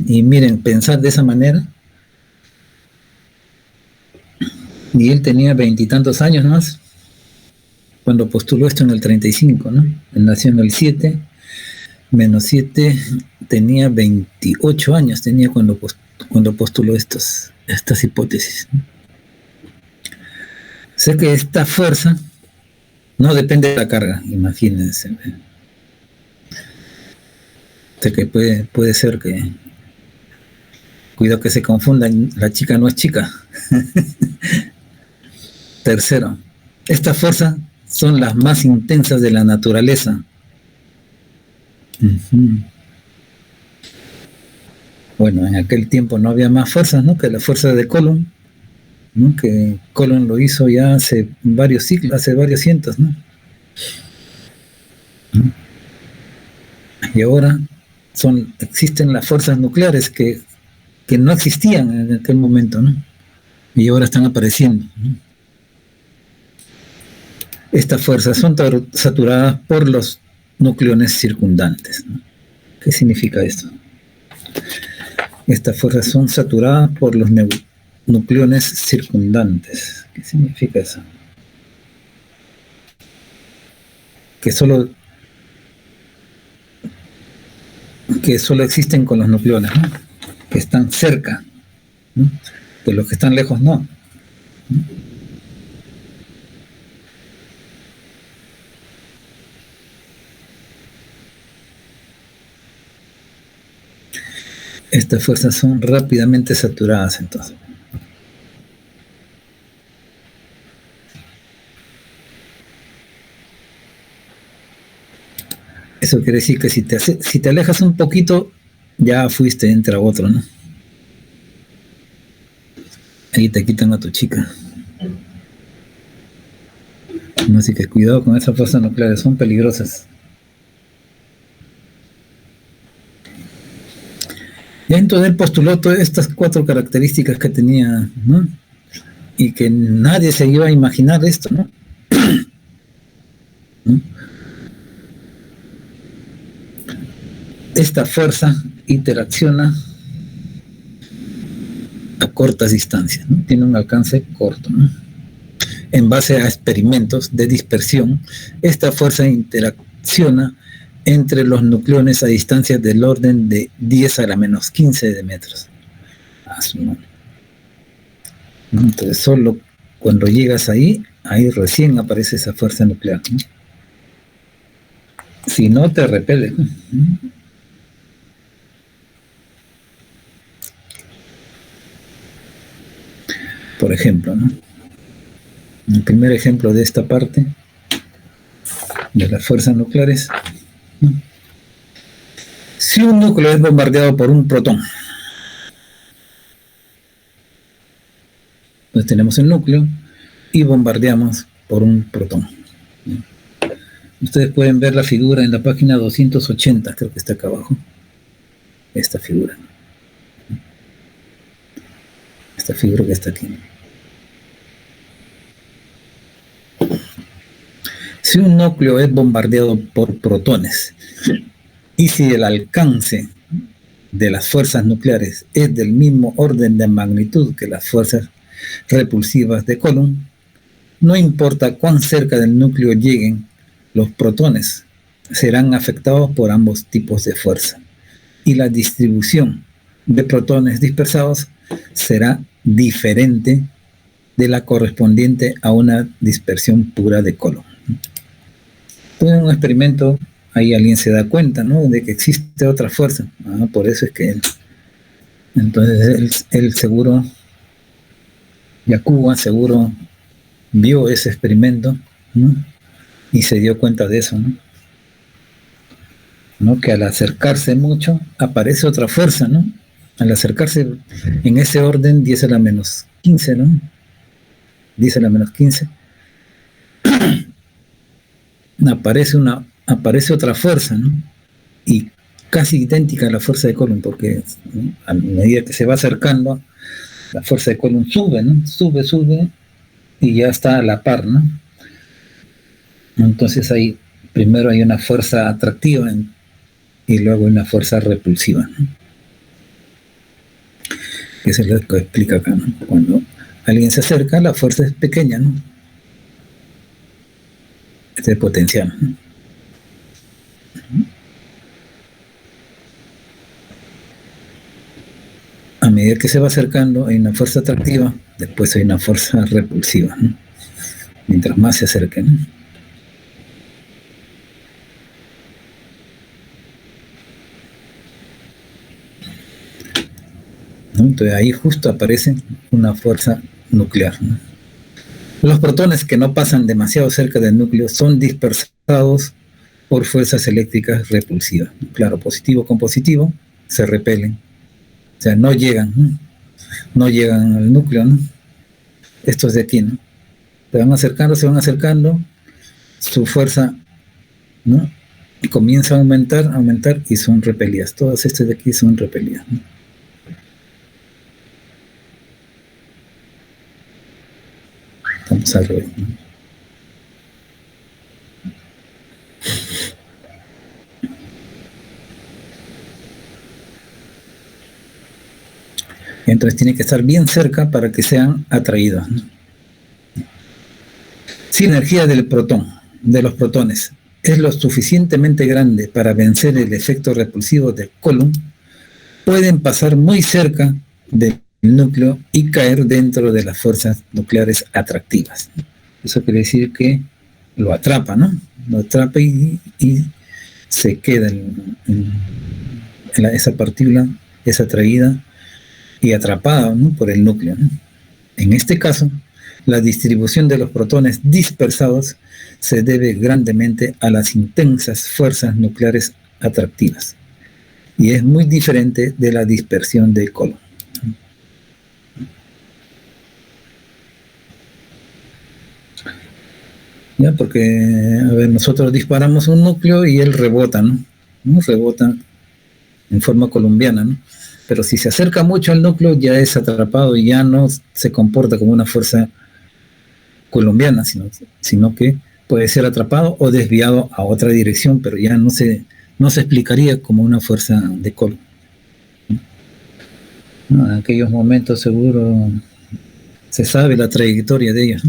Y miren, pensar de esa manera. Y él tenía 20 y tantos años más cuando postuló esto en el 35, ¿no? Él nació en el 7, menos 7, tenía 28 años, tenía cuando postuló estas hipótesis, ¿no? Sé que esta fuerza no depende de la carga, imagínense. Sé que puede ser que... Cuidado que se confundan, la chica no es chica. Tercero, estas fuerzas son las más intensas de la naturaleza. Bueno, en aquel tiempo no había más fuerzas, ¿no?, que la fuerza de Coulomb, ¿no?, que Coulomb lo hizo ya hace varios siglos, hace varios cientos, ¿no? Y ahora existen las fuerzas nucleares que no existían en aquel momento, ¿no? Y ahora están apareciendo, ¿no? Estas fuerzas son saturadas por los nucleones circundantes, ¿no? ¿Qué significa esto? Estas fuerzas son saturadas por los nucleones circundantes. ¿Qué significa eso? Que solo existen con los nucleones, ¿no?, que están cerca, ¿no?, que los que están lejos no. Estas fuerzas son rápidamente saturadas, entonces. Eso quiere decir que si te alejas un poquito, ya fuiste, entra otro, ¿no? Ahí te quitan a tu chica. Así que cuidado con esas fuerzas nucleares, son peligrosas. Ya entonces él postuló todas estas 4 características que tenía, ¿no?, y que nadie se iba a imaginar esto, ¿no? ¿No? Esta fuerza interacciona a cortas distancias, ¿no? Tiene un alcance corto, ¿no? En base a experimentos de dispersión, esta fuerza interacciona entre los nucleones a distancias del orden de 10 a la menos 15 de metros. Entonces, solo cuando llegas ahí recién aparece esa fuerza nuclear, ¿no? Si no, te repele, ¿no? Por ejemplo, ¿no?, el primer ejemplo de esta parte de las fuerzas nucleares, ¿no?, si un núcleo es bombardeado por un protón, entonces tenemos el núcleo y bombardeamos por un protón, ¿no? Ustedes pueden ver la figura en la página 280, creo que está acá abajo, esta figura que está aquí. Si un núcleo es bombardeado por protones y si el alcance de las fuerzas nucleares es del mismo orden de magnitud que las fuerzas repulsivas de Coulomb, no importa cuán cerca del núcleo lleguen, los protones serán afectados por ambos tipos de fuerza y la distribución de protones dispersados será diferente de la correspondiente a una dispersión pura de Coulomb. Entonces, en un experimento, ahí alguien se da cuenta, ¿no?, de que existe otra fuerza. Por eso es que entonces él seguro, Yakuba seguro vio ese experimento, ¿no?, y se dio cuenta de eso, ¿no? Que al acercarse mucho aparece otra fuerza, ¿no? Al acercarse en ese orden 10 a la menos 15, ¿no? 10 a la menos 15, aparece otra fuerza, ¿no? Y casi idéntica a la fuerza de Coulomb, porque, ¿no?, a medida que se va acercando, la fuerza de Coulomb sube, ¿no? Sube, y ya está a la par, ¿no? Entonces primero hay una fuerza atractiva y luego una fuerza repulsiva, ¿no? Eso es lo que explica acá, ¿no? Cuando alguien se acerca, la fuerza es pequeña, ¿no? Este es potencial, ¿no? A medida que se va acercando, hay una fuerza atractiva, después hay una fuerza repulsiva, ¿no? Mientras más se acerquen, ¿no? Entonces ahí justo aparece una fuerza nuclear, ¿no? Los protones que no pasan demasiado cerca del núcleo son dispersados por fuerzas eléctricas repulsivas. Claro, positivo con positivo se repelen, o sea, no llegan al núcleo, ¿no? Estos de aquí, ¿no? Se van acercando, su fuerza, ¿no?, comienza a aumentar y son repelidas. Todas estas de aquí son repelidas, ¿no? Estamos al revés, ¿no? Entonces tiene que estar bien cerca para que sean atraídos, ¿no? Si la energía de los protones, es lo suficientemente grande para vencer el efecto repulsivo de Coulomb, pueden pasar muy cerca del núcleo y caer dentro de las fuerzas nucleares atractivas. Eso quiere decir que lo atrapa, ¿no? Lo atrapa y se queda esa partícula, es atraída y atrapada, ¿no?, por el núcleo, ¿no? En este caso, la distribución de los protones dispersados se debe grandemente a las intensas fuerzas nucleares atractivas y es muy diferente de la dispersión de Coulomb. ¿Ya? Porque, a ver, nosotros disparamos un núcleo y él rebota, ¿no? Rebota en forma colombiana, ¿no? Pero si se acerca mucho al núcleo ya es atrapado y ya no se comporta como una fuerza colombiana, sino que puede ser atrapado o desviado a otra dirección, pero ya no se explicaría como una fuerza de Coulomb. En aquellos momentos seguro se sabe la trayectoria de ellos,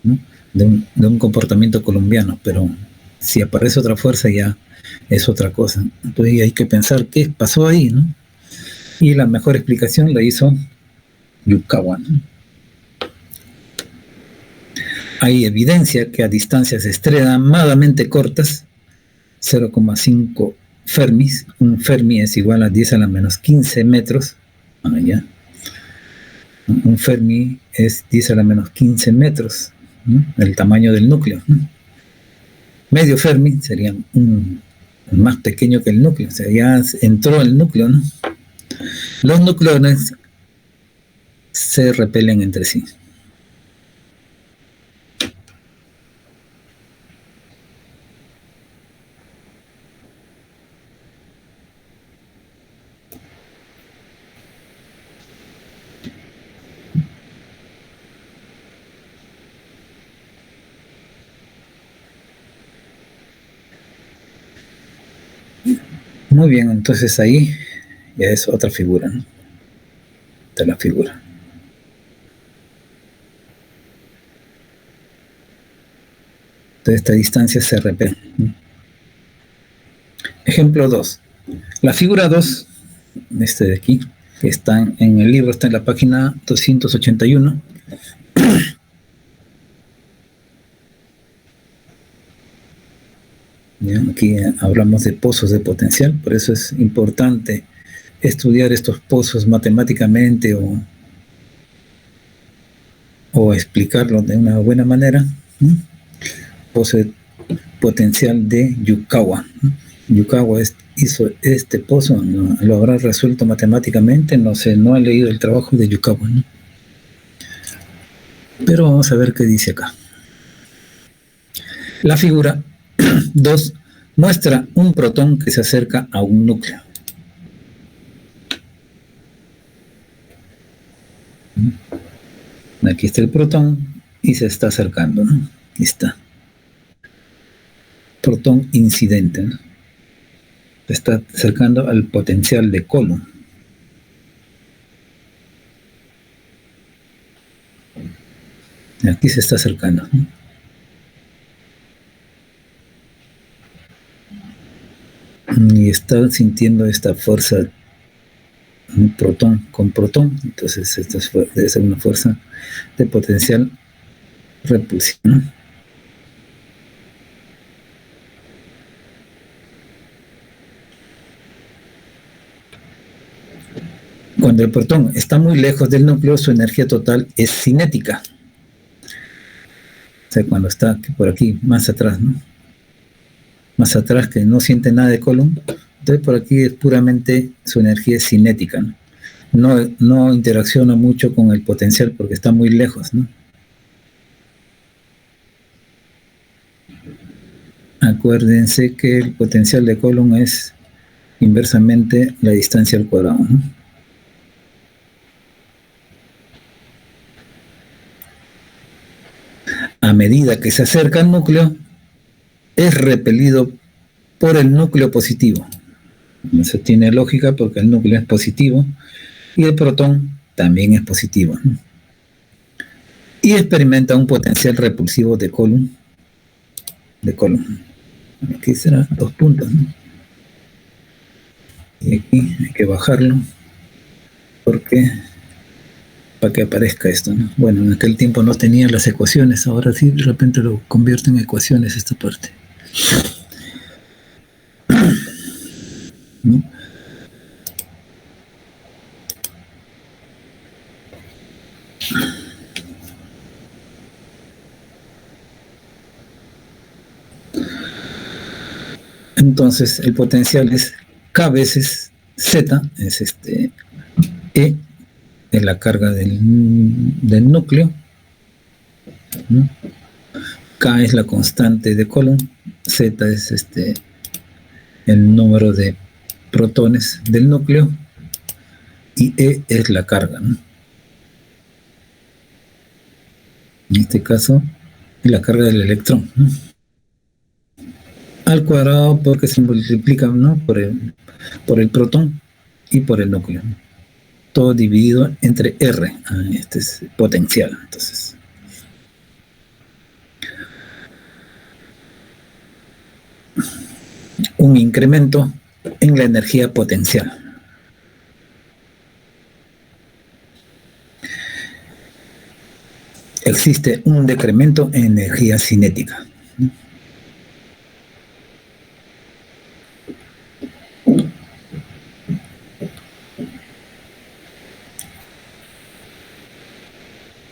¿no? De un comportamiento colombiano, pero si aparece otra fuerza ya es otra cosa. Entonces hay que pensar qué pasó ahí, ¿no? Y la mejor explicación la hizo Yukawa, ¿no? Hay evidencia que a distancias extremadamente cortas, 0,5 fermis, un fermi es igual a 10 a la menos 15 metros, ya. Un fermi es 10 a la menos 15 metros, ¿no?, el tamaño del núcleo, ¿no? Medio fermi sería más pequeño que el núcleo, o sea, ya entró el núcleo, ¿no? Los nucleones se repelen entre sí. Muy bien, entonces ahí ya es otra figura, ¿no?, de la figura. Entonces esta distancia es RP. Ejemplo 2. La figura 2, este de aquí, que está en el libro, está en la página 281. ¿Ya? Aquí hablamos de pozos de potencial, por eso es importante estudiar estos pozos matemáticamente o explicarlos de una buena manera. Pozo de potencial de Yukawa. Yukawa hizo este pozo, lo habrá resuelto matemáticamente, no sé, no he leído el trabajo de Yukawa, ¿no? Pero vamos a ver qué dice acá. La figura 2 muestra un protón que se acerca a un núcleo. Aquí está el protón y se está acercando, ¿no? Aquí está. Protón incidente, ¿no? Se está acercando al potencial de Coulomb. Aquí se está acercando, ¿no? Y está sintiendo esta fuerza, un protón con protón, entonces esta debe ser una fuerza de potencial repulsión, ¿no? Cuando el protón está muy lejos del núcleo, su energía total es cinética. O sea, cuando está por aquí, más atrás, ¿no? Más atrás, que no siente nada de Coulomb, entonces por aquí es puramente su energía es cinética, ¿no? No interacciona mucho con el potencial porque está muy lejos, ¿no? Acuérdense que el potencial de Coulomb es inversamente la distancia al cuadrado, ¿no? A medida que se acerca al núcleo, es repelido por el núcleo positivo. Eso tiene lógica porque el núcleo es positivo y el protón también es positivo, ¿no? Y experimenta un potencial repulsivo de Coulomb. Aquí será 2 puntos, ¿no? Y aquí hay que bajarlo porque para que aparezca esto, ¿no? Bueno, en aquel tiempo no tenía las ecuaciones, ahora sí de repente lo convierto en ecuaciones esta parte, ¿no? Entonces el potencial es K veces Z, es E, es la carga del núcleo, ¿no? K es la constante de Coulomb, Z es el número de protones del núcleo y E es la carga, ¿no? En este caso es la carga del electrón, ¿no? Al cuadrado porque se multiplica, ¿no? por el protón y por el núcleo, ¿no? Todo dividido entre R. Este es potencial. Entonces, un incremento en la energía potencial. Existe un decremento en energía cinética.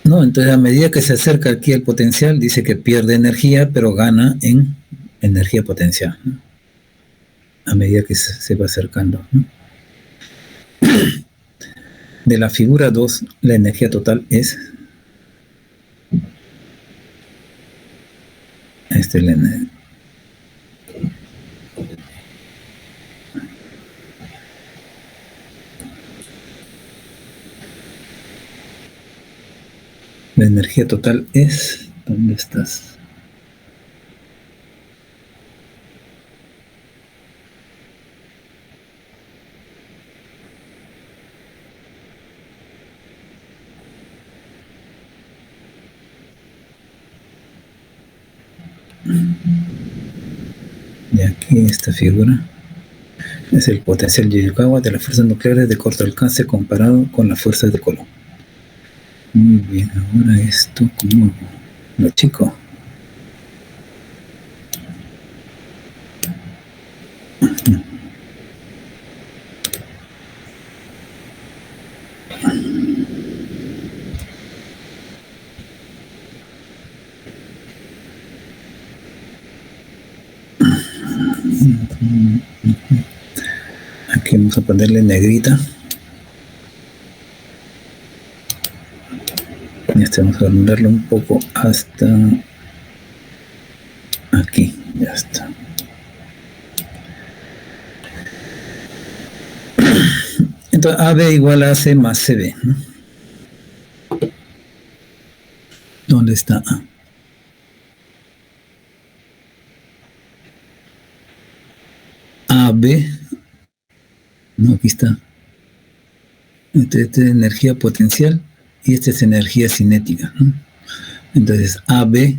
¿No? Entonces, a medida que se acerca aquí al potencial, dice que pierde energía, pero gana en energía potencial, ¿no? A medida que se va acercando, ¿no? De la figura 2, la energía total es la energía total es, ¿dónde estás? Y aquí esta figura es el potencial Yokogawa de las fuerzas nucleares de corto alcance comparado con las fuerzas de Coulomb. Muy bien, ahora esto como lo chico. Aquí vamos a ponerle negrita. Y este vamos a agrandarlo un poco hasta aquí. Ya está. Entonces AB igual a AC más CB, ¿no? ¿Dónde está A? AB, no, aquí está. Este es energía potencial y esta es energía cinética, ¿no? Entonces AB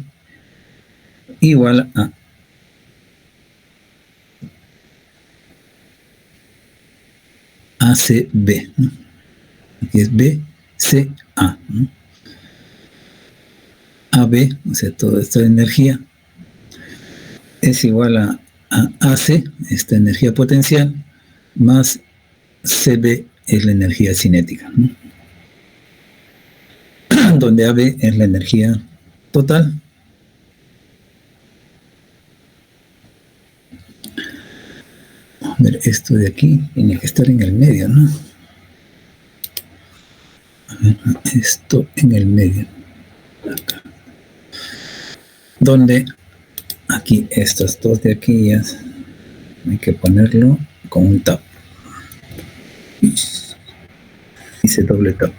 igual a ACB, ¿no? Aquí es BCA, ¿no? AB, o sea, toda esta energía es igual a AC, esta energía potencial, más CB es la energía cinética, ¿no? Donde AB es la energía total. A ver, esto de aquí tiene que estar en el medio, ¿no? A ver, esto en el medio. Acá. Donde aquí, estos dos de aquí ya hay que ponerlo con un tap. Dice doble tap.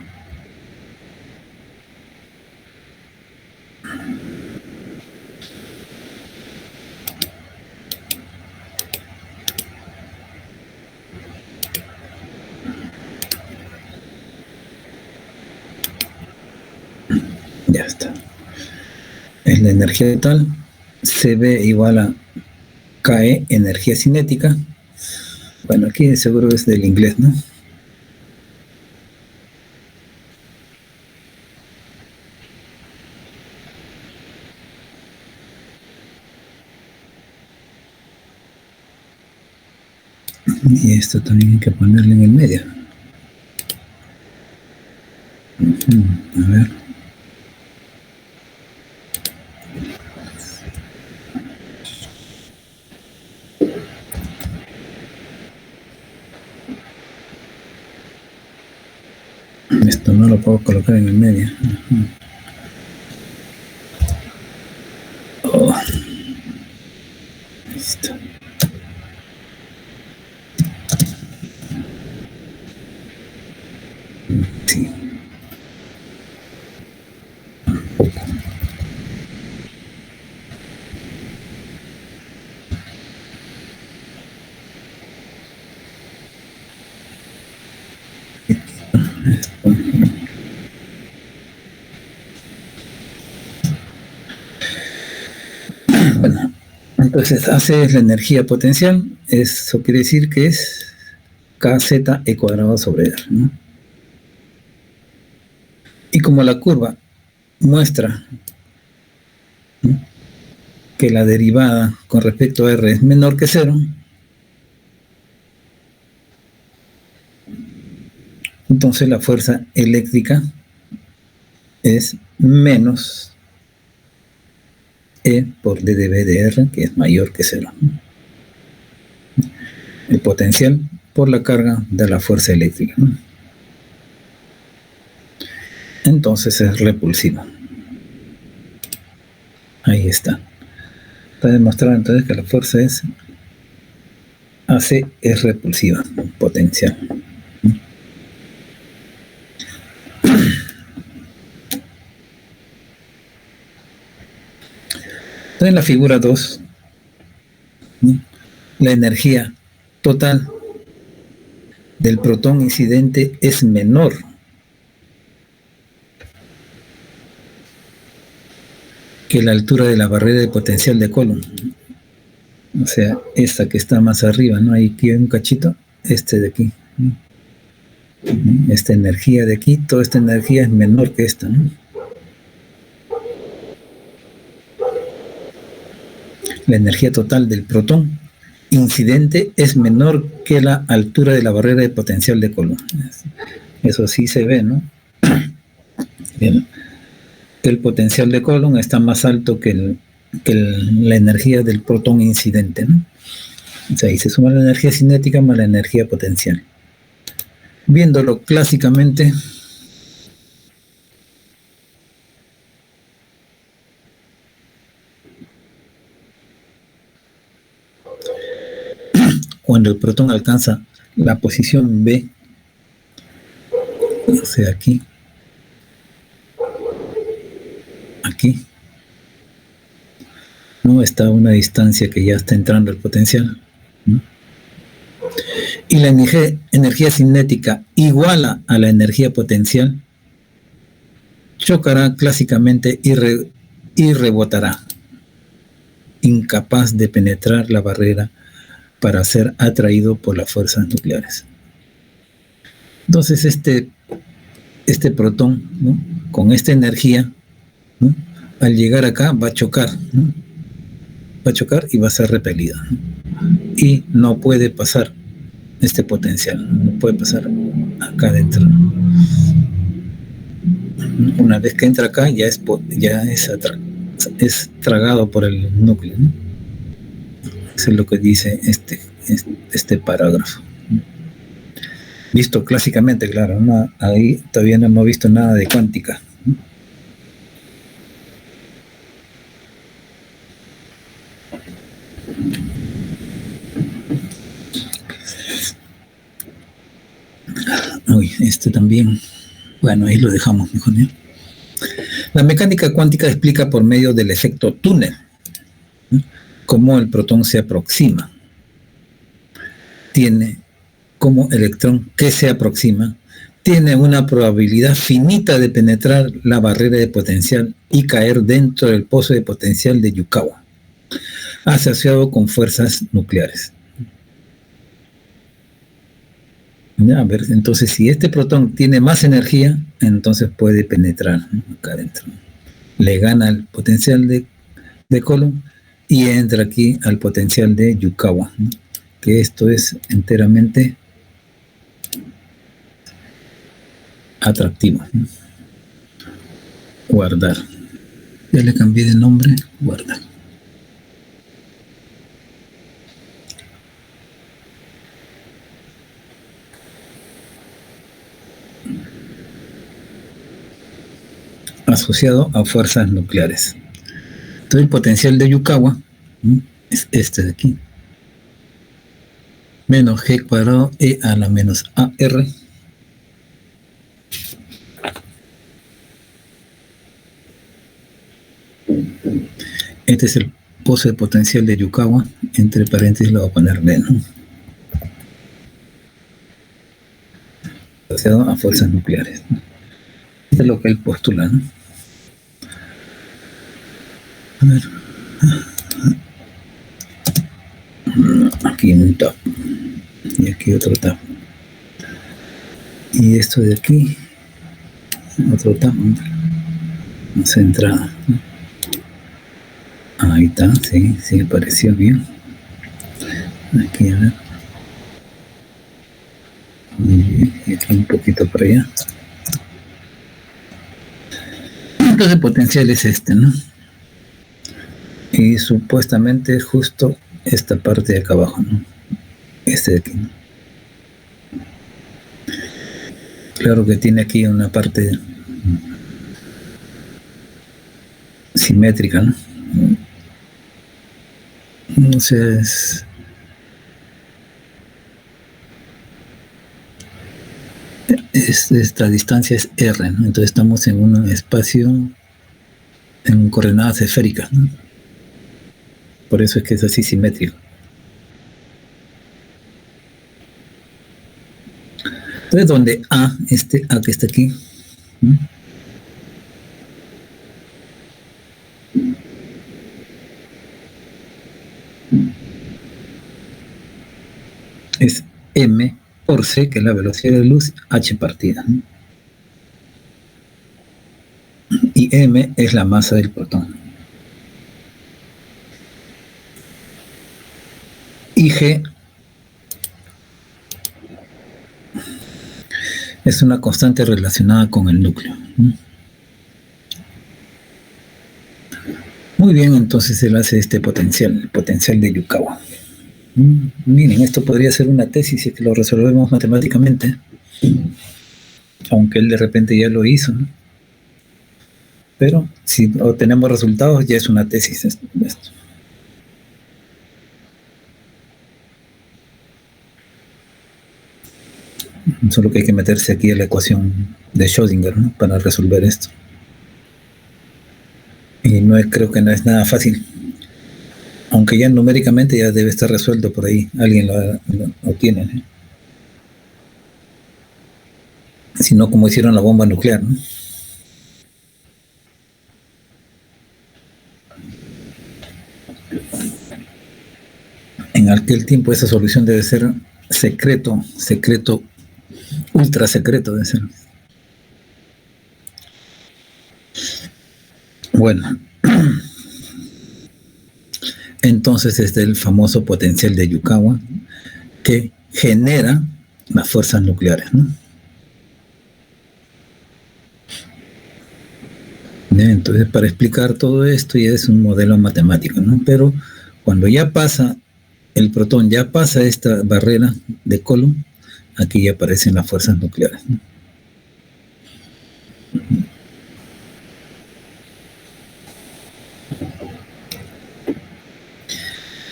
Ya está. Es la energía total. CB igual a KE, energía cinética. Bueno, aquí seguro es del inglés, ¿no? Y esto también hay que ponerle en el medio. A ver. Esto no lo puedo colocar en el medio. Oh. Listo. Sí. Bueno, entonces AC es la energía potencial, eso quiere decir que es KZ E cuadrado sobre R, ¿no? Y como la curva muestra, ¿no?, que la derivada con respecto a R es menor que cero, entonces la fuerza eléctrica es menos E por dB de R, que es mayor que cero. El potencial por la carga de la fuerza eléctrica, ¿no? Entonces es repulsiva. Ahí está. Está demostrado entonces que la fuerza es AC es repulsiva, potencial. Entonces en la figura 2, la energía total del protón incidente es menor que la altura de la barrera de potencial de Coulomb. O sea, esta que está más arriba, ¿no? Ahí tiene un cachito, este de aquí. Esta energía de aquí, toda esta energía es menor que esta, ¿no? La energía total del protón incidente es menor que la altura de la barrera de potencial de Coulomb. Eso sí se ve, ¿no? Bien. El potencial de Coulomb está más alto que la energía del protón incidente, ¿no? O sea, ahí se suma la energía cinética más la energía potencial. Viéndolo clásicamente, cuando el protón alcanza la posición B, o sea, aquí, ¿no? Está a una distancia que ya está entrando el potencial, ¿no? Y la energía cinética iguala a la energía potencial, chocará clásicamente y rebotará, incapaz de penetrar la barrera para ser atraído por las fuerzas nucleares. Entonces este protón, ¿no? Con esta energía, ¿no? Al llegar acá va a chocar, ¿no? Va a chocar y va a ser repelido, ¿no? Y no puede pasar este potencial, no puede pasar acá adentro. Una vez que entra acá ya es tragado por el núcleo, ¿no? Eso es lo que dice este parágrafo. Visto clásicamente, claro, ¿no? Ahí todavía no hemos visto nada de cuántica, ¿no? Uy, también. Bueno, ahí lo dejamos mejor, ¿no? La mecánica cuántica explica por medio del efecto túnel, ¿no? Cómo el protón se aproxima. Tiene como electrón que se aproxima, tiene una probabilidad finita de penetrar la barrera de potencial y caer dentro del pozo de potencial de Yukawa, asociado con fuerzas nucleares. A ver, entonces si este protón tiene más energía, entonces puede penetrar, ¿no? Acá adentro. Le gana el potencial de Coulomb y entra aquí al potencial de Yukawa, ¿no? Que esto es enteramente atractivo, ¿no? Guardar. Ya le cambié de nombre, guardar. Asociado a fuerzas nucleares. Entonces el potencial de Yukawa, ¿no? Es este de aquí. Menos G cuadrado E a la menos AR. Este es el pozo de potencial de Yukawa. Entre paréntesis lo voy a poner D, ¿no? Asociado a fuerzas nucleares, ¿no? Esto es lo que él postula, ¿no? A ver. Aquí un tab. Y aquí otro tab. Y esto de aquí. Otro tab. Más entrada, ¿no? Ahí está, sí, apareció bien. Aquí, a ver. Y aquí un poquito para allá. Entonces el potencial es este, ¿no? Y supuestamente justo esta parte de acá abajo, ¿no? Este de aquí, ¿no? Claro que tiene aquí una parte simétrica, ¿no? Entonces esta distancia es R, ¿no? Entonces estamos en un espacio en coordenadas esféricas, ¿no? Por eso es que es así simétrico. Entonces donde A que está aquí, ¿no? es m por c, que es la velocidad de luz, h partida, ¿no? Y m es la masa del protón. Y g es una constante relacionada con el núcleo, ¿no? Muy bien, entonces él hace este potencial, el potencial de Yukawa. Miren, esto podría ser una tesis si es que lo resolvemos matemáticamente, aunque él de repente ya lo hizo, ¿no? Pero si obtenemos resultados ya es una tesis esto. Solo que hay que meterse aquí a la ecuación de Schrödinger, ¿no?, para resolver esto. Y no creo que no es nada fácil. Aunque ya numéricamente ya debe estar resuelto por ahí. Alguien lo tiene, ¿no? Si no, como hicieron la bomba nuclear, ¿no? En aquel tiempo esa solución debe ser secreto, ultra secreto debe ser. Bueno, entonces este es el famoso potencial de Yukawa que genera las fuerzas nucleares, ¿no? Entonces, para explicar todo esto ya es un modelo matemático, ¿no? Pero cuando ya pasa, el protón ya pasa esta barrera de Coulomb, aquí ya aparecen las fuerzas nucleares, ¿no?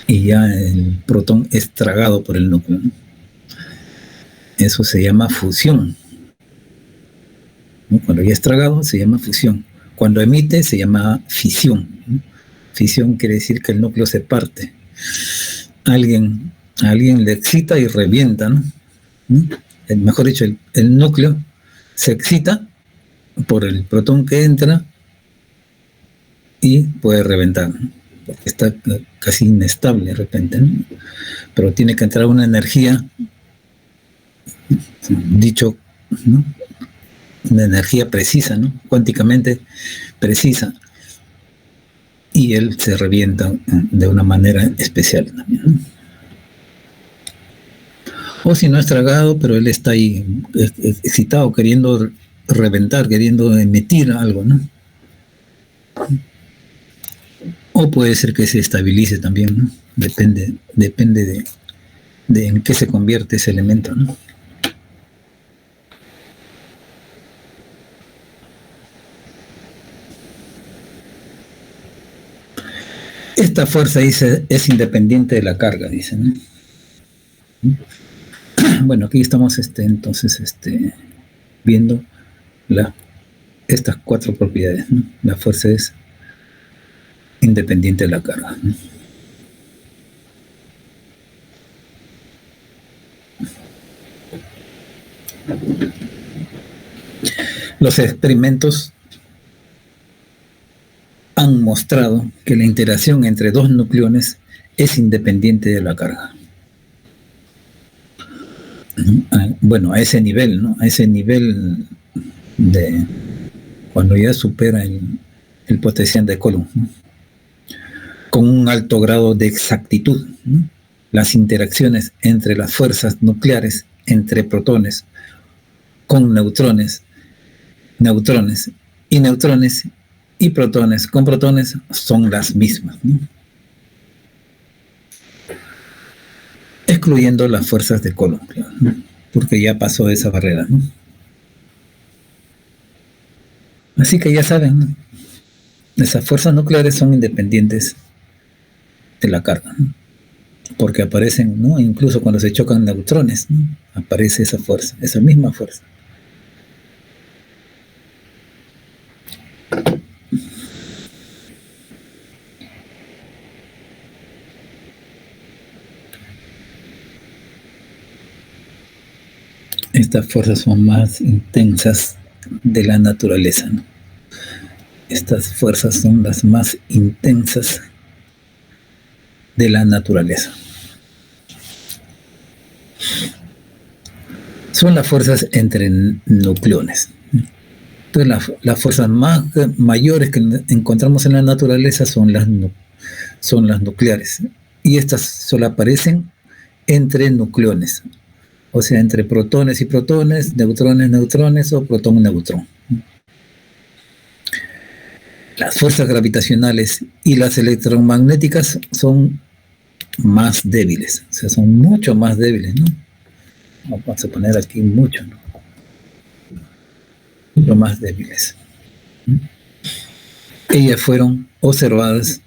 Y ya el protón es tragado por el núcleo, ¿no? Eso se llama fusión, ¿no? Cuando ya es tragado se llama fusión. Cuando emite se llama fisión, ¿no? Fisión quiere decir que el núcleo se parte. A alguien le excita y revienta, ¿no? Mejor dicho, el núcleo se excita por el protón que entra y puede reventar, ¿no? Porque está casi inestable de repente, ¿no? Pero tiene que entrar una energía, dicho, ¿no?, una energía precisa, ¿no?, cuánticamente precisa, y él se revienta de una manera especial también, ¿no? O si no es tragado, pero él está ahí excitado, queriendo reventar, queriendo emitir algo, ¿no? O puede ser que se estabilice también, ¿no? Depende de en qué se convierte ese elemento, ¿no? Esta fuerza, dice, es independiente de la carga, dice, ¿no? Bueno, aquí estamos entonces viendo estas cuatro propiedades, ¿no? La fuerza es independiente de la carga, ¿no? Los experimentos han mostrado que la interacción entre dos nucleones es independiente de la carga. Bueno, a ese nivel, ¿no? A ese nivel de cuando ya supera el potencial de Coulomb, ¿no?, con un alto grado de exactitud, ¿no? Las interacciones entre las fuerzas nucleares, entre protones, con neutrones y neutrones y protones con protones son las mismas, ¿no?, excluyendo las fuerzas de Coulomb, ¿no?, porque ya pasó esa barrera, ¿no? Así que ya saben, ¿no?, esas fuerzas nucleares son independientes de la carga, ¿no?, porque aparecen, ¿no?, incluso cuando se chocan neutrones, ¿no?, aparece esa fuerza, esa misma fuerza. Estas fuerzas son más intensas de la naturaleza, ¿no? Estas fuerzas son las más intensas de la naturaleza. son las fuerzas entre nucleones. Entonces, las fuerzas mayores que encontramos en la naturaleza son las nucleares. Y estas solo aparecen entre nucleones. O sea, entre protones y protones, neutrones, neutrones o protón, neutrón. Las fuerzas gravitacionales y las electromagnéticas son más débiles. O sea, son mucho más débiles, ¿no? Vamos a poner aquí mucho, ¿no? Lo más débiles. Ellas fueron observadas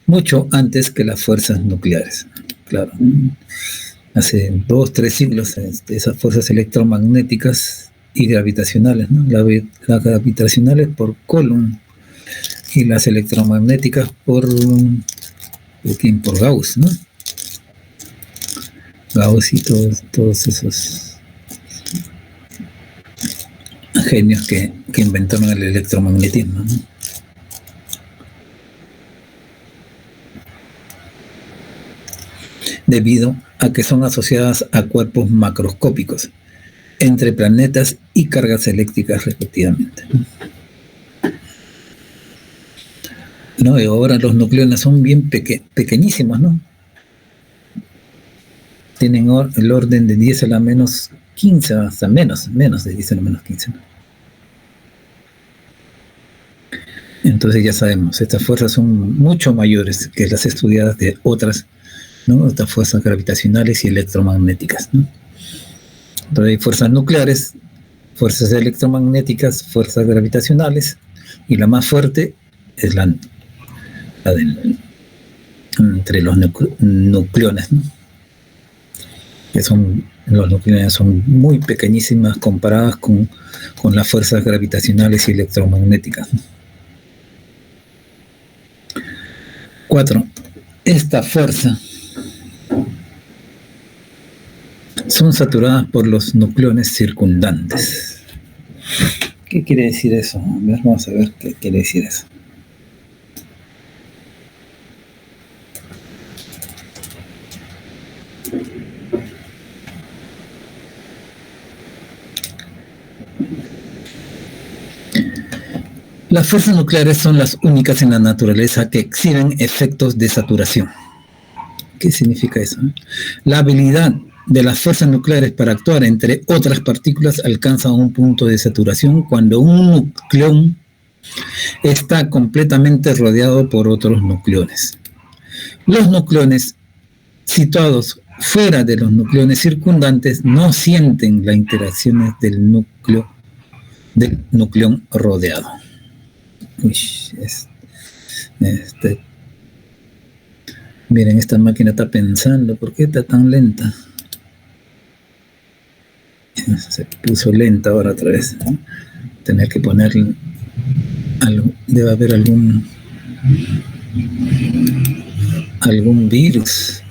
mucho antes que las fuerzas nucleares. Claro, hace 2-3 siglos esas fuerzas electromagnéticas y gravitacionales, ¿no? Las gravitacionales por Coulomb y las electromagnéticas por Gauss, ¿no? Gauss y todos esos genios que inventaron el electromagnetismo, ¿no? Debido a que son asociadas a cuerpos macroscópicos entre planetas y cargas eléctricas respectivamente, ¿no? Y ahora los nucleones son bien pequeñísimos, ¿no? Tienen el orden de 10 a la menos 15, hasta menos de 10 a la menos 15, ¿no? Entonces ya sabemos, estas fuerzas son mucho mayores que las estudiadas de otras, ¿no? Estas fuerzas gravitacionales y electromagnéticas, ¿no? Entonces hay fuerzas nucleares, fuerzas electromagnéticas, fuerzas gravitacionales, y la más fuerte es la entre los nucleones, ¿no? Que los nucleones son muy pequeñísimas comparadas con las fuerzas gravitacionales y electromagnéticas, ¿no? 4. Esta fuerza son saturadas por los nucleones circundantes. ¿Qué quiere decir eso? Vamos a ver qué quiere decir eso. Las fuerzas nucleares son las únicas en la naturaleza que exhiben efectos de saturación. ¿Qué significa eso? La habilidad de las fuerzas nucleares para actuar entre otras partículas alcanza un punto de saturación cuando un nucleón está completamente rodeado por otros nucleones. Los nucleones situados fuera de los nucleones circundantes no sienten las interacciones del nucleón rodeado. Miren, esta máquina está pensando, ¿por qué está tan lenta? Se puso lenta ahora otra vez, ¿no? Tener que ponerle algo, debe haber algún virus,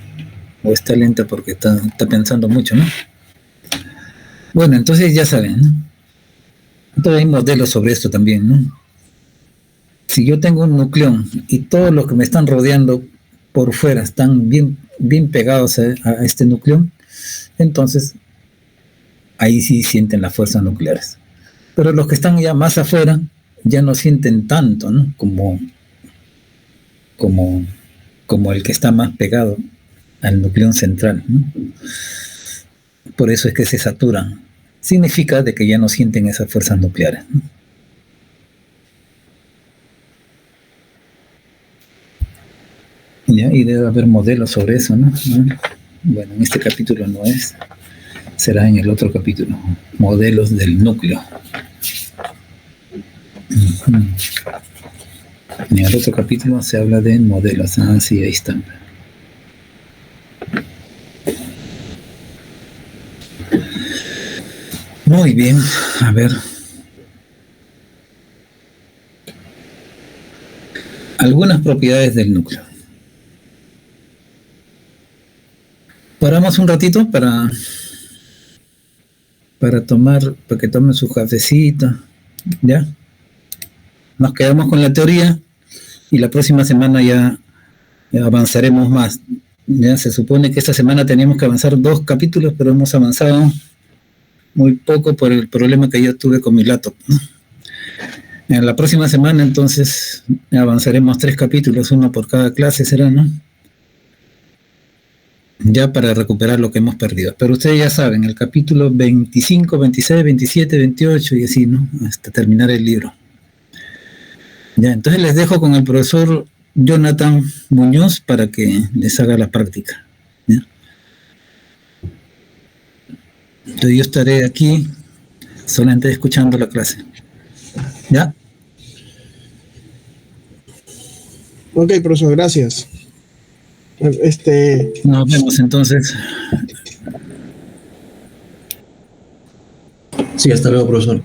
o está lenta porque está pensando mucho, ¿no? Bueno, entonces ya saben, ¿no? Entonces hay modelos sobre esto también, ¿no? Si yo tengo un nucleón y todos los que me están rodeando por fuera están bien pegados a este nucleón, entonces ahí sí sienten las fuerzas nucleares. Pero los que están ya más afuera ya no sienten tanto, ¿no? como el que está más pegado al nucleón central, ¿no? Por eso es que se saturan. Significa de que ya no sienten esas fuerzas nucleares, ¿no? ¿Ya? Y debe haber modelos sobre eso, ¿no? Bueno, en este capítulo no es, será en el otro capítulo, modelos del núcleo. En el otro capítulo se habla de modelos. Ah, sí, ahí están. Muy bien, a ver. Algunas propiedades del núcleo. Paramos un ratito para que tomen su cafecito, ¿ya? Nos quedamos con la teoría y la próxima semana ya avanzaremos más Ya se supone que esta semana teníamos que avanzar 2 capítulos, pero hemos avanzado muy poco por el problema que yo tuve con mi laptop. En la próxima semana, entonces, avanzaremos 3 capítulos, 1 por cada clase será, ¿no? Ya para recuperar lo que hemos perdido. Pero ustedes ya saben, el capítulo 25, 26, 27, 28 y así, ¿no? Hasta terminar el libro. Ya, entonces les dejo con el profesor Jonathan Muñoz para que les haga la práctica. ¿Ya? Entonces yo estaré aquí solamente escuchando la clase. ¿Ya? Ok, profesor, gracias. Nos vemos entonces. Sí, hasta luego, profesor.